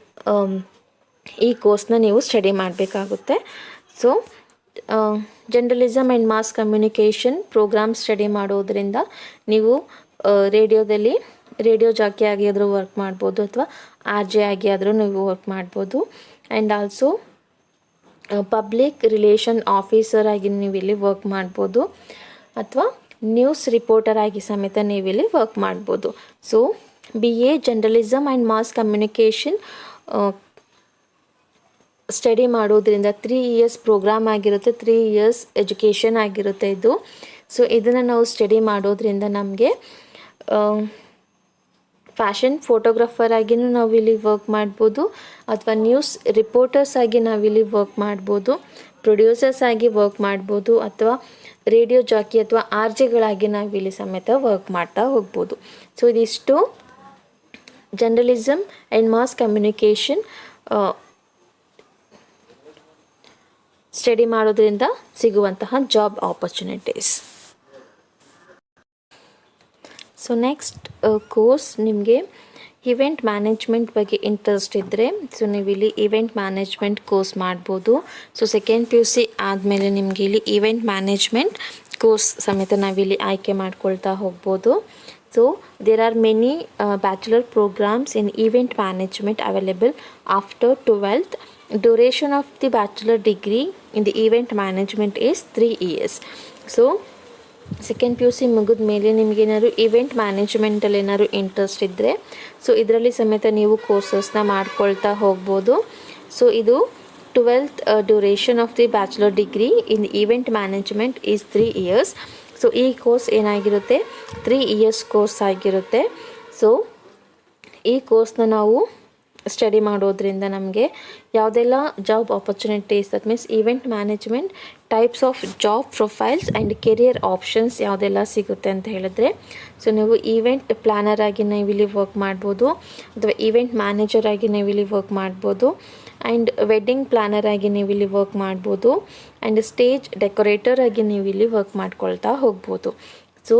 ಈ ಕೋರ್ಸ್ನ ನೀವು ಸ್ಟಡಿ ಮಾಡಬೇಕಾಗುತ್ತೆ. So journalism and mass communication program study ಮಾಡೋದ್ರಿಂದ ನೀವು ರೇಡಿಯೋ ಜಾಕಿ ಆಗಿ ಆದರೂ ವರ್ಕ್ ಮಾಡ್ಬೋದು, ಅಥವಾ RJ ಆಗಿ ಆದರೂ ನೀವು ವರ್ಕ್ ಮಾಡ್ಬೋದು. And also public relation officer ಆಗಿ ನೀವು ಇಲ್ಲಿ ವರ್ಕ್ ಮಾಡ್ಬೋದು, ಅಥವಾ ನ್ಯೂಸ್ ರಿಪೋರ್ಟರ್ ಆಗಿ ಸಮೇತ ನೀವು ಇಲ್ಲಿ ವರ್ಕ್ ಮಾಡ್ಬೋದು. So BA journalism and mass communication study ಮಾಡೋದ್ರಿಂದ 3 ಇಯರ್ಸ್ ಪ್ರೋಗ್ರಾಮ್ ಆಗಿರುತ್ತೆ, 3 ಇಯರ್ಸ್ ಎಜುಕೇಷನ್ ಆಗಿರುತ್ತೆ ಇದು. ಸೊ ಇದನ್ನು ನಾವು ಸ್ಟಡಿ ಮಾಡೋದ್ರಿಂದ ನಮಗೆ ಫ್ಯಾಷನ್ ಫೋಟೋಗ್ರಾಫರ್ ಆಗಿನೂ ನಾವಿಲ್ಲಿ ವರ್ಕ್ ಮಾಡ್ಬೋದು, ಅಥವಾ ನ್ಯೂಸ್ ರಿಪೋರ್ಟರ್ಸ್ ಆಗಿ ನಾವಿಲ್ಲಿ ವರ್ಕ್ ಮಾಡ್ಬೋದು, ಪ್ರೊಡ್ಯೂಸರ್ಸ್ ಆಗಿ ವರ್ಕ್ ಮಾಡ್ಬೋದು, ಅಥವಾ ರೇಡಿಯೋ ಜಾಕಿ ಅಥವಾ RJಗಳಾಗಿ ನಾವಿಲ್ಲಿ ಸಮೇತ ವರ್ಕ್ ಮಾಡ್ತಾ ಹೋಗ್ಬೋದು. ಸೊ ಇದಿಷ್ಟು journalism and mass communication study ಮಾಡೋದ್ರಿಂದ ಸಿಗುವಂತಹ job opportunities. So next course, ನಿಮಗೆ ಇವೆಂಟ್ ಮ್ಯಾನೇಜ್ಮೆಂಟ್ ಬಗ್ಗೆ ಇಂಟ್ರೆಸ್ಟ್ ಇದ್ದರೆ ಸೊ ನೀವು ಇಲ್ಲಿ ಇವೆಂಟ್ ಮ್ಯಾನೇಜ್ಮೆಂಟ್ ಕೋರ್ಸ್ ಮಾಡ್ಬೋದು. ಸೊ ಸೆಕೆಂಡ್ PUC ಆದಮೇಲೆ ನಿಮಗೆ ಇಲ್ಲಿ ಇವೆಂಟ್ ಮ್ಯಾನೇಜ್ಮೆಂಟ್ ಕೋರ್ಸ್ ಸಮೇತ ನಾವಿಲ್ಲಿ ಆಯ್ಕೆ ಮಾಡ್ಕೊಳ್ತಾ ಹೋಗ್ಬೋದು. So there are many bachelor programs in event management available after 12th. Duration of the bachelor degree in the event management is 3 years. So second P U C ಮುಗಿದ ಮೇಲೆ ನಿಮಗೇನಾದ್ರು event ಮ್ಯಾನೇಜ್ಮೆಂಟಲ್ಲಿ ಏನಾದ್ರು interest ಇದ್ದರೆ so ಇದರಲ್ಲಿ ಸಮೇತ ನೀವು ಕೋರ್ಸಸ್ನ ಮಾಡ್ಕೊಳ್ತಾ ಹೋಗ್ಬೋದು. So ಇದು 12th duration of the bachelor degree in event management is 3 years. So ಈ ಕೋರ್ಸ್ ಏನಾಗಿರುತ್ತೆ 3 ಇಯರ್ಸ್ ಕೋರ್ಸ್ ಆಗಿರುತ್ತೆ. ಸೊ ಈ ಕೋರ್ಸ್ನ ನಾವು ಸ್ಟಡಿ ಮಾಡೋದ್ರಿಂದ ನಮಗೆ ಯಾವುದೆಲ್ಲ job opportunities, that means event management types of job profiles and career options ಯಾವುದೆಲ್ಲ ಸಿಗುತ್ತೆ ಅಂತ ಹೇಳಿದ್ರೆ, ಸೊ ನೀವು ಈವೆಂಟ್ ಪ್ಲ್ಯಾನರ್ ಆಗಿ ನೀವಿಲ್ಲಿ ವರ್ಕ್ ಮಾಡ್ಬೋದು, ಅಥವಾ ಈವೆಂಟ್ ಮ್ಯಾನೇಜರ್ ಆಗಿ ನೀವಿಲ್ಲಿ ವರ್ಕ್ ಮಾಡ್ಬೋದು, ಆ್ಯಂಡ್ ವೆಡ್ಡಿಂಗ್ ಪ್ಲ್ಯಾನರ್ ಆಗಿ ನೀವಿಲ್ಲಿ ವರ್ಕ್ ಮಾಡ್ಬೋದು, ಆ್ಯಂಡ್ ಸ್ಟೇಜ್ ಡೆಕೋರೇಟರ್ ಆಗಿ ನೀವಿಲ್ಲಿ ವರ್ಕ್ ಮಾಡ್ಕೊಳ್ತಾ ಹೋಗ್ಬೋದು. ಸೊ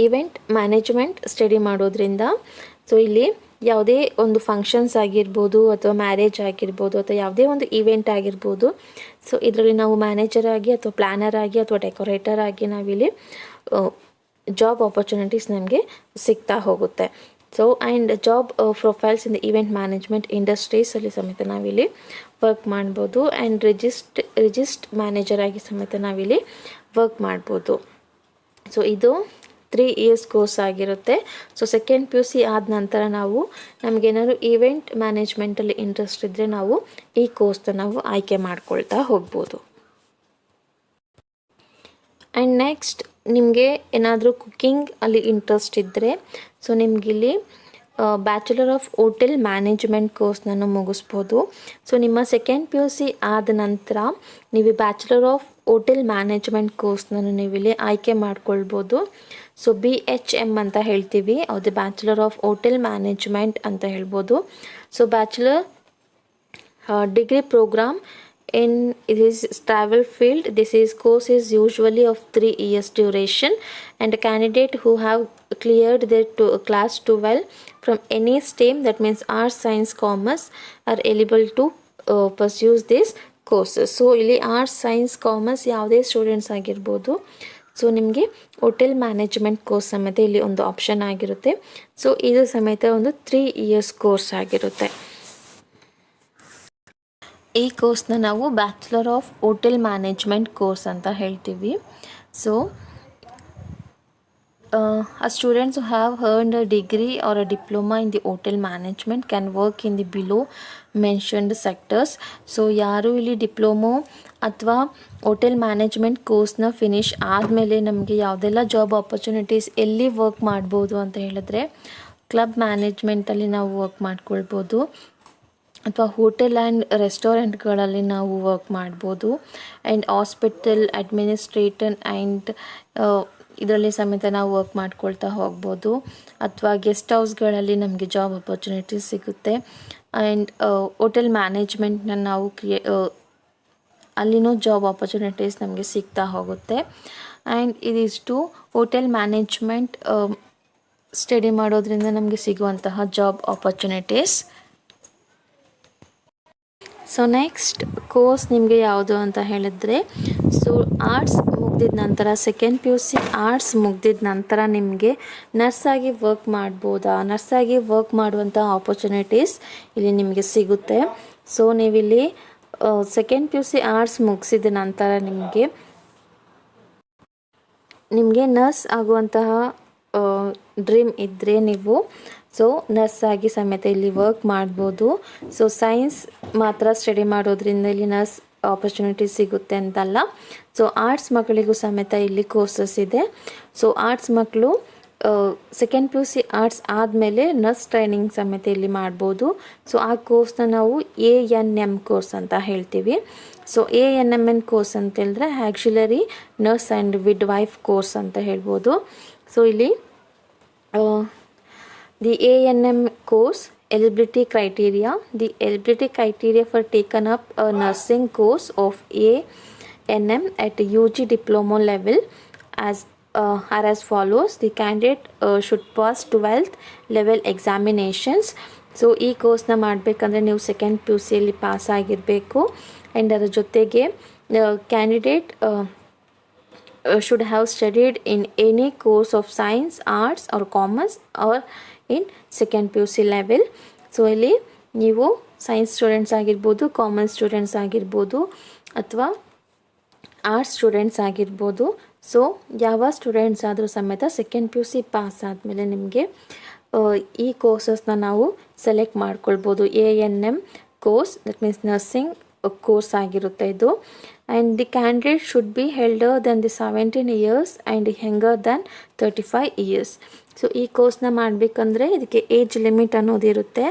ಈವೆಂಟ್ ಮ್ಯಾನೇಜ್ಮೆಂಟ್ ಸ್ಟಡಿ ಮಾಡೋದ್ರಿಂದ ಸೊ ಇಲ್ಲಿ ಯಾವುದೇ ಒಂದು ಫಂಕ್ಷನ್ಸ್ ಆಗಿರ್ಬೋದು, ಅಥವಾ ಮ್ಯಾರೇಜ್ ಆಗಿರ್ಬೋದು, ಅಥವಾ ಯಾವುದೇ ಒಂದು ಈವೆಂಟ್ ಆಗಿರ್ಬೋದು, ಸೊ ಇದರಲ್ಲಿ ನಾವು ಮ್ಯಾನೇಜರ್ ಆಗಿ ಅಥವಾ ಪ್ಲ್ಯಾನರ್ ಆಗಿ ಅಥವಾ ಡೆಕೋರೇಟರ್ ಆಗಿ ನಾವಿಲ್ಲಿ ಜಾಬ್ ಆಪರ್ಚುನಿಟೀಸ್ ನಮಗೆ ಸಿಗ್ತಾ ಹೋಗುತ್ತೆ. So and job profiles in the event management ಇಂಡಸ್ಟ್ರೀಸಲ್ಲಿ ಸಮೇತ ನಾವಿಲ್ಲಿ ವರ್ಕ್ ಮಾಡ್ಬೋದು, ಆ್ಯಂಡ್ ರಿಜಿಸ್ಟ್ ಮ್ಯಾನೇಜರ್ ಆಗಿ ಸಮೇತ ನಾವಿಲ್ಲಿ ವರ್ಕ್ ಮಾಡ್ಬೋದು. ಸೊ ಇದು 3 ಇಯರ್ಸ್ ಕೋರ್ಸ್ ಆಗಿರುತ್ತೆ. So second P U C ಆದ ನಂತರ ನಾವು ನಮಗೇನಾದ್ರು ಈವೆಂಟ್ ಮ್ಯಾನೇಜ್ಮೆಂಟಲ್ಲಿ ಇಂಟ್ರೆಸ್ಟ್ ಇದ್ದರೆ ನಾವು ಈ ಕೋರ್ಸ್ನ ನಾವು ಆಯ್ಕೆ ಮಾಡ್ಕೊಳ್ತಾ ಹೋಗ್ಬೋದು. ಆ್ಯಂಡ್ ನೆಕ್ಸ್ಟ್ ನಿಮಗೆ ಏನಾದರೂ ಕುಕ್ಕಿಂಗ್ ಅಲ್ಲಿ ಇಂಟ್ರೆಸ್ಟ್ ಇದ್ದರೆ ಸೊ ನಿಮಗಿಲ್ಲಿ ಬ್ಯಾಚುಲರ್ ಆಫ್ ಹೋಟೆಲ್ ಮ್ಯಾನೇಜ್ಮೆಂಟ್ ಕೋರ್ಸ್ನನ್ನು ಮುಗಿಸ್ಬೋದು. ಸೊ ನಿಮ್ಮ ಸೆಕೆಂಡ್ ಪಿ ಯು ಸಿ ಆದ ನಂತರ ನೀವು ಬ್ಯಾಚುಲರ್ ಆಫ್ ಹೋಟೆಲ್ ಮ್ಯಾನೇಜ್ಮೆಂಟ್ ಕೋರ್ಸ್ನನ್ನು ನೀವಿಲ್ಲಿ ಆಯ್ಕೆ ಮಾಡ್ಕೊಳ್ಬೋದು. ಸೊ BHM ಅಂತ ಹೇಳ್ತೀವಿ, ಅದು ಬ್ಯಾಚುಲರ್ ಆಫ್ ಹೋಟೆಲ್ ಮ್ಯಾನೇಜ್ಮೆಂಟ್ ಅಂತ ಹೇಳ್ಬೋದು. So bachelor degree program in this travel field. Course is usually of 3 years duration, and a candidate who have cleared their class 12 from any stream, that means arts, science, commerce, are eligible to pursue this courses. So ಇಲ್ಲಿ arts, science, commerce ಯಾವುದೇ students ಆಗಿರ್ಬೋದು, so ನಿಮಗೆ hotel management course ಸಮೇತ ಇಲ್ಲಿ ಒಂದು option ಆಗಿರುತ್ತೆ. So ಇದು ಸಮೇತ ಒಂದು 3 ಇಯರ್ಸ್ ಕೋರ್ಸ್ ಆಗಿರುತ್ತೆ. ಈ ಕೋರ್ಸ್ನ ನಾವು bachelor of hotel management course ಅಂತ ಹೇಳ್ತೀವಿ. So students who have earned a degree or a diploma in the hotel management can work in the below mentioned sectors. So ಯಾರು ಇಲ್ಲಿ ಡಿಪ್ಲೊಮೊ ಅಥವಾ ಹೋಟೆಲ್ ಮ್ಯಾನೇಜ್ಮೆಂಟ್ ಕೋರ್ಸ್ನ ಫಿನಿಷ್ ಆದಮೇಲೆ ನಮಗೆ ಯಾವುದೆಲ್ಲ job opportunities ಎಲ್ಲಿ ವರ್ಕ್ ಮಾಡ್ಬೋದು ಅಂತ ಹೇಳಿದ್ರೆ, ಕ್ಲಬ್ ಮ್ಯಾನೇಜ್ಮೆಂಟಲ್ಲಿ ನಾವು ವರ್ಕ್ ಮಾಡ್ಕೊಳ್ಬೋದು, ಅಥವಾ ಹೋಟೆಲ್ ಆ್ಯಂಡ್ ರೆಸ್ಟೋರೆಂಟ್ಗಳಲ್ಲಿ ನಾವು ವರ್ಕ್ ಮಾಡ್ಬೋದು, ಆ್ಯಂಡ್ ಹಾಸ್ಪಿಟಲ್ ಅಡ್ಮಿನಿಸ್ಟ್ರೇಟರ್ ಆ್ಯಂಡ್ ಇದರಲ್ಲಿ ಸಮೇತ ನಾವು ವರ್ಕ್ ಮಾಡ್ಕೊಳ್ತಾ ಹೋಗ್ಬೋದು, ಅಥವಾ ಗೆಸ್ಟ್ ಹೌಸ್ಗಳಲ್ಲಿ ನಮಗೆ ಜಾಬ್ ಆಪರ್ಚುನಿಟೀಸ್ ಸಿಗುತ್ತೆ. ಆ್ಯಂಡ್ ಹೋಟೆಲ್ ಮ್ಯಾನೇಜ್ಮೆಂಟ್ನ ನಾವು ಅಲ್ಲಿನೂ ಜಾಬ್ ಆಪರ್ಚುನಿಟೀಸ್ ನಮಗೆ ಸಿಗ್ತಾ ಹೋಗುತ್ತೆ. ಆ್ಯಂಡ್ ಇದಿಷ್ಟು ಹೋಟೆಲ್ ಮ್ಯಾನೇಜ್ಮೆಂಟ್ ಸ್ಟಡಿ ಮಾಡೋದ್ರಿಂದ ನಮಗೆ ಸಿಗುವಂತಹ job opportunities. So next course ನಿಮಗೆ ಯಾವುದು ಅಂತ ಹೇಳಿದ್ರೆ, ಸೊ ಆರ್ಟ್ಸ್ ಮುಗ್ದಿದ ನಂತರ second P U C arts ಮುಗ್ದಿದ ನಂತರ ನಿಮಗೆ ನರ್ಸಾಗಿ ವರ್ಕ್ ಮಾಡ್ಬೋದಾ, ನರ್ಸಾಗಿ ವರ್ಕ್ ಮಾಡುವಂಥ ಆಪರ್ಚುನಿಟೀಸ್ ಇಲ್ಲಿ ನಿಮಗೆ ಸಿಗುತ್ತೆ. ಸೊ ನೀವಿಲ್ಲಿ second P U C arts ಮುಗಿಸಿದ ನಂತರ ನಿಮಗೆ ನರ್ಸ್ ಆಗುವಂತಹ ಡ್ರೀಮ್ ಇದ್ದರೆ ನೀವು ಸೊ ನರ್ಸ್ ಆಗಿ ಸಮೇತ ಇಲ್ಲಿ ವರ್ಕ್ ಮಾಡ್ಬೋದು. ಸೊ ಸೈನ್ಸ್ ಮಾತ್ರ ಸ್ಟಡಿ ಮಾಡೋದ್ರಿಂದ ಇಲ್ಲಿ ನರ್ಸ್ ಆಪರ್ಚುನಿಟೀಸ್ ಸಿಗುತ್ತೆ ಅಂತಲ್ಲ. ಸೊ ಆರ್ಟ್ಸ್ ಮಕ್ಕಳಿಗೂ ಸಮೇತ ಇಲ್ಲಿ ಕೋರ್ಸಸ್ ಇದೆ. ಸೊ ಆರ್ಟ್ಸ್ ಮಕ್ಕಳು second P U C arts ಆದಮೇಲೆ ನರ್ಸ್ ಟ್ರೈನಿಂಗ್ ಸಮೇತ ಇಲ್ಲಿ ಮಾಡ್ಬೋದು. ಸೊ ಆ ಕೋರ್ಸ್ನ ನಾವು ANM ಕೋರ್ಸ್ ಅಂತ ಹೇಳ್ತೀವಿ. ಸೊ ANMN ಕೋರ್ಸ್ ಅಂತ ಹೇಳಿದ್ರೆ actually nurse and midwife course ಅಂತ ಹೇಳ್ಬೋದು. ಸೊ ಇಲ್ಲಿ the ANM course eligibility criteria. The eligibility criteria for taken up a nursing course of ANM at UG diploma level are as follows. The candidate should pass 12th level examinations. So ಈ ಕೋರ್ಸ್ನ ಮಾಡಬೇಕಂದ್ರೆ ನೀವು second P you ಸಿಯಲ್ಲಿ pass ಆಗಿರಬೇಕು. And ಅದರ ಜೊತೆಗೆ candidate should have studied in any course of science, arts or commerce or in second PUC level. So ಇಲ್ಲಿ ನೀವು ಸೈನ್ಸ್ ಸ್ಟೂಡೆಂಟ್ಸ್ ಆಗಿರ್ಬೋದು, ಕಾಮರ್ಸ್ ಸ್ಟೂಡೆಂಟ್ಸ್ ಆಗಿರ್ಬೋದು, ಅಥವಾ ಆರ್ಟ್ಸ್ ಸ್ಟೂಡೆಂಟ್ಸ್ ಆಗಿರ್ಬೋದು. ಸೊ ಯಾವ ಸ್ಟೂಡೆಂಟ್ಸ್ ಆದರೂ ಸಮೇತ second P U C pass ಆದಮೇಲೆ ನಿಮಗೆ ಈ ಕೋರ್ಸಸ್ನ ನಾವು ಸೆಲೆಕ್ಟ್ ಮಾಡ್ಕೊಳ್ಬೋದು. ANM course, that means nursing course ಆಗಿರುತ್ತೆ ಇದು. And the candidate should be older than the 17 years and younger than 35 years. So ಈ ಕೋರ್ಸ್ನ ಮಾಡಬೇಕಂದ್ರೆ ಇದಕ್ಕೆ ಏಜ್ ಲಿಮಿಟ್ ಅನ್ನೋದಿರುತ್ತೆ.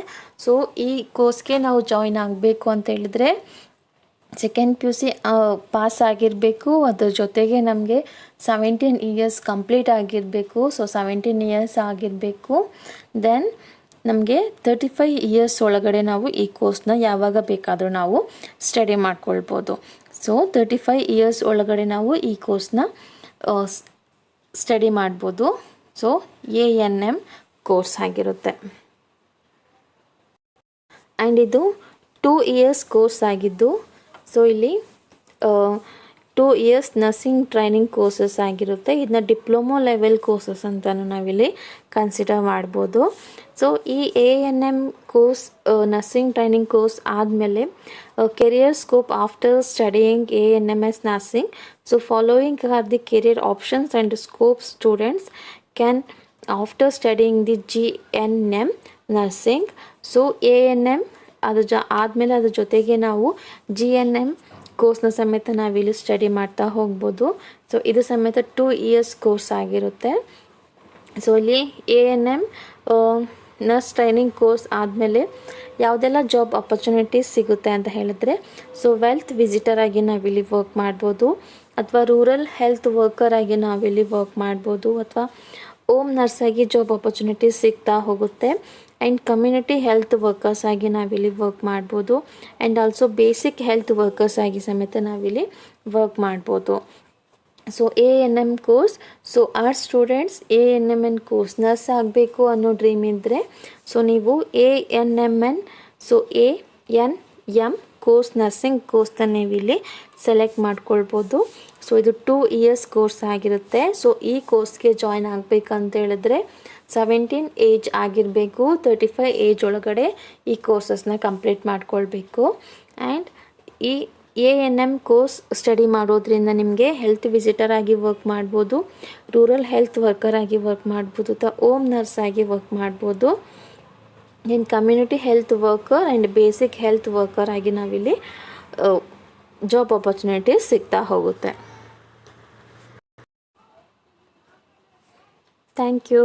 ಸೊ ಈ ಕೋರ್ಸ್ಗೆ ನಾವು ಜಾಯಿನ್ ಆಗಬೇಕು ಅಂತ ಹೇಳಿದ್ರೆ second P U C pass ಆಗಿರಬೇಕು, ಅದ್ರ ಜೊತೆಗೆ ನಮಗೆ 17 ಇಯರ್ಸ್ ಕಂಪ್ಲೀಟ್ ಆಗಿರಬೇಕು. ಸೊ 17 ಇಯರ್ಸ್ ಆಗಿರಬೇಕು. ದೆನ್ ನಮಗೆ 35 ಇಯರ್ಸ್ ಒಳಗಡೆ ನಾವು ಈ ಕೋರ್ಸ್ನ ಯಾವಾಗ ಬೇಕಾದರೂ ನಾವು ಸ್ಟಡಿ ಮಾಡ್ಕೊಳ್ಬೋದು. ಸೊ 35 ಇಯರ್ಸ್ ಒಳಗಡೆ ನಾವು ಈ ಕೋರ್ಸ್ನ ಸ್ಟಡಿ ಮಾಡ್ಬೋದು. ಸೊ ANM ಕೋರ್ಸ್ ಆಗಿರುತ್ತೆ. ಆ್ಯಂಡ್ ಇದು 2 ಇಯರ್ಸ್ ಕೋರ್ಸ್ ಆಗಿದ್ದು, ಸೊ ಇಲ್ಲಿ 2 ಇಯರ್ಸ್ ನರ್ಸಿಂಗ್ ಟ್ರೈನಿಂಗ್ ಕೋರ್ಸಸ್ ಆಗಿರುತ್ತೆ. ಇದನ್ನ ಡಿಪ್ಲೊಮೊ ಲೆವೆಲ್ ಕೋರ್ಸಸ್ ಅಂತಲೂ ನಾವಿಲ್ಲಿ ಕನ್ಸಿಡರ್ ಮಾಡ್ಬೋದು. ಸೊ ಈ ANM course nursing training course ಆದಮೇಲೆ career scope after studying ANMS ನರ್ಸಿಂಗ್. So following are the career options and scope students can after studying the GNM nursing. So ANM ಆದಮೇಲೆ ಅದ್ರ ಜೊತೆಗೆ ನಾವು GNM ಕೋರ್ಸ್ನ ಸಮೇತ ನಾವಿಲ್ಲಿ ಸ್ಟಡಿ ಮಾಡ್ತಾ ಹೋಗ್ಬೋದು. ಸೊ ಇದು ಸಮೇತ 2 ಇಯರ್ಸ್ ಕೋರ್ಸ್ ಆಗಿರುತ್ತೆ. ಸೊ ಇಲ್ಲಿ ANM ನರ್ಸ್ ಟ್ರೈನಿಂಗ್ ಕೋರ್ಸ್ ಆದಮೇಲೆ ಯಾವುದೆಲ್ಲ ಜಾಬ್ ಆಪರ್ಚುನಿಟೀಸ್ ಸಿಗುತ್ತೆ ಅಂತ ಹೇಳಿದ್ರೆ, ಸೊ ವೆಲ್ತ್ ವಿಸಿಟರ್ ಆಗಿ ನಾವಿಲ್ಲಿ ವರ್ಕ್ ಮಾಡ್ಬೋದು, ಅಥವಾ ರೂರಲ್ ಹೆಲ್ತ್ ವರ್ಕರ್ ಆಗಿ ನಾವಿಲ್ಲಿ ವರ್ಕ್ ಮಾಡ್ಬೋದು, ಅಥವಾ ಓಮ್ ನರ್ಸ್ ಆಗಿ ಜಾಬ್ ಆಪರ್ಚುನಿಟೀಸ್ ಸಿಗ್ತಾ ಹೋಗುತ್ತೆ. ಆ್ಯಂಡ್ ಕಮ್ಯುನಿಟಿ ಹೆಲ್ತ್ ವರ್ಕರ್ಸ್ ಆಗಿ ನಾವಿಲ್ಲಿ ವರ್ಕ್ ಮಾಡ್ಬೋದು. And also basic health workers ಆಗಿ ಸಮೇತ ನಾವಿಲ್ಲಿ ವರ್ಕ್ ಮಾಡ್ಬೋದು. So ANM course, so arts students ANMN course nurse ಆಗಬೇಕು ಅನ್ನೋ ಡ್ರೀಮ್ ಇದ್ದರೆ ಸೊ ನೀವು ANMN, so ANM course nursing ಕೋರ್ಸ್ನ ನೀವಿಲ್ಲಿ ಸೆಲೆಕ್ಟ್ ಮಾಡ್ಕೊಳ್ಬೋದು. ಸೊ ಇದು 2 ಇಯರ್ಸ್ ಕೋರ್ಸ್ ಆಗಿರುತ್ತೆ. ಸೊ ಈ ಕೋರ್ಸ್ಗೆ ಜಾಯ್ನ್ ಆಗಬೇಕಂತ ಹೇಳಿದ್ರೆ 17 ಏಜ್ ಆಗಿರಬೇಕು, 35 ಏಜ್ ಒಳಗಡೆ ಈ ಕೋರ್ಸಸ್ನ ಕಂಪ್ಲೀಟ್ ಮಾಡ್ಕೊಳ್ಬೇಕು. ಆ್ಯಂಡ್ ಈ ANM ಕೋರ್ಸ್ ಸ್ಟಡಿ ಮಾಡೋದ್ರಿಂದ ನಿಮಗೆ ಹೆಲ್ತ್ ವಿಸಿಟರ್ ಆಗಿ ವರ್ಕ್ ಮಾಡ್ಬೋದು, ರೂರಲ್ ಹೆಲ್ತ್ ವರ್ಕರ್ ಆಗಿ ವರ್ಕ್ ಮಾಡ್ಬೋದು, ಅಥವಾ ಓಮ್ ನರ್ಸ್ ಆಗಿ ವರ್ಕ್ ಮಾಡ್ಬೋದು. In community health worker and basic health worker ಆಗಿ ನಾವಿಲ್ಲಿ ಜಾಬ್ ಆಪರ್ಚುನಿಟೀಸ್ ಸಿಗ್ತಾ ಹೋಗುತ್ತೆ. Thank you.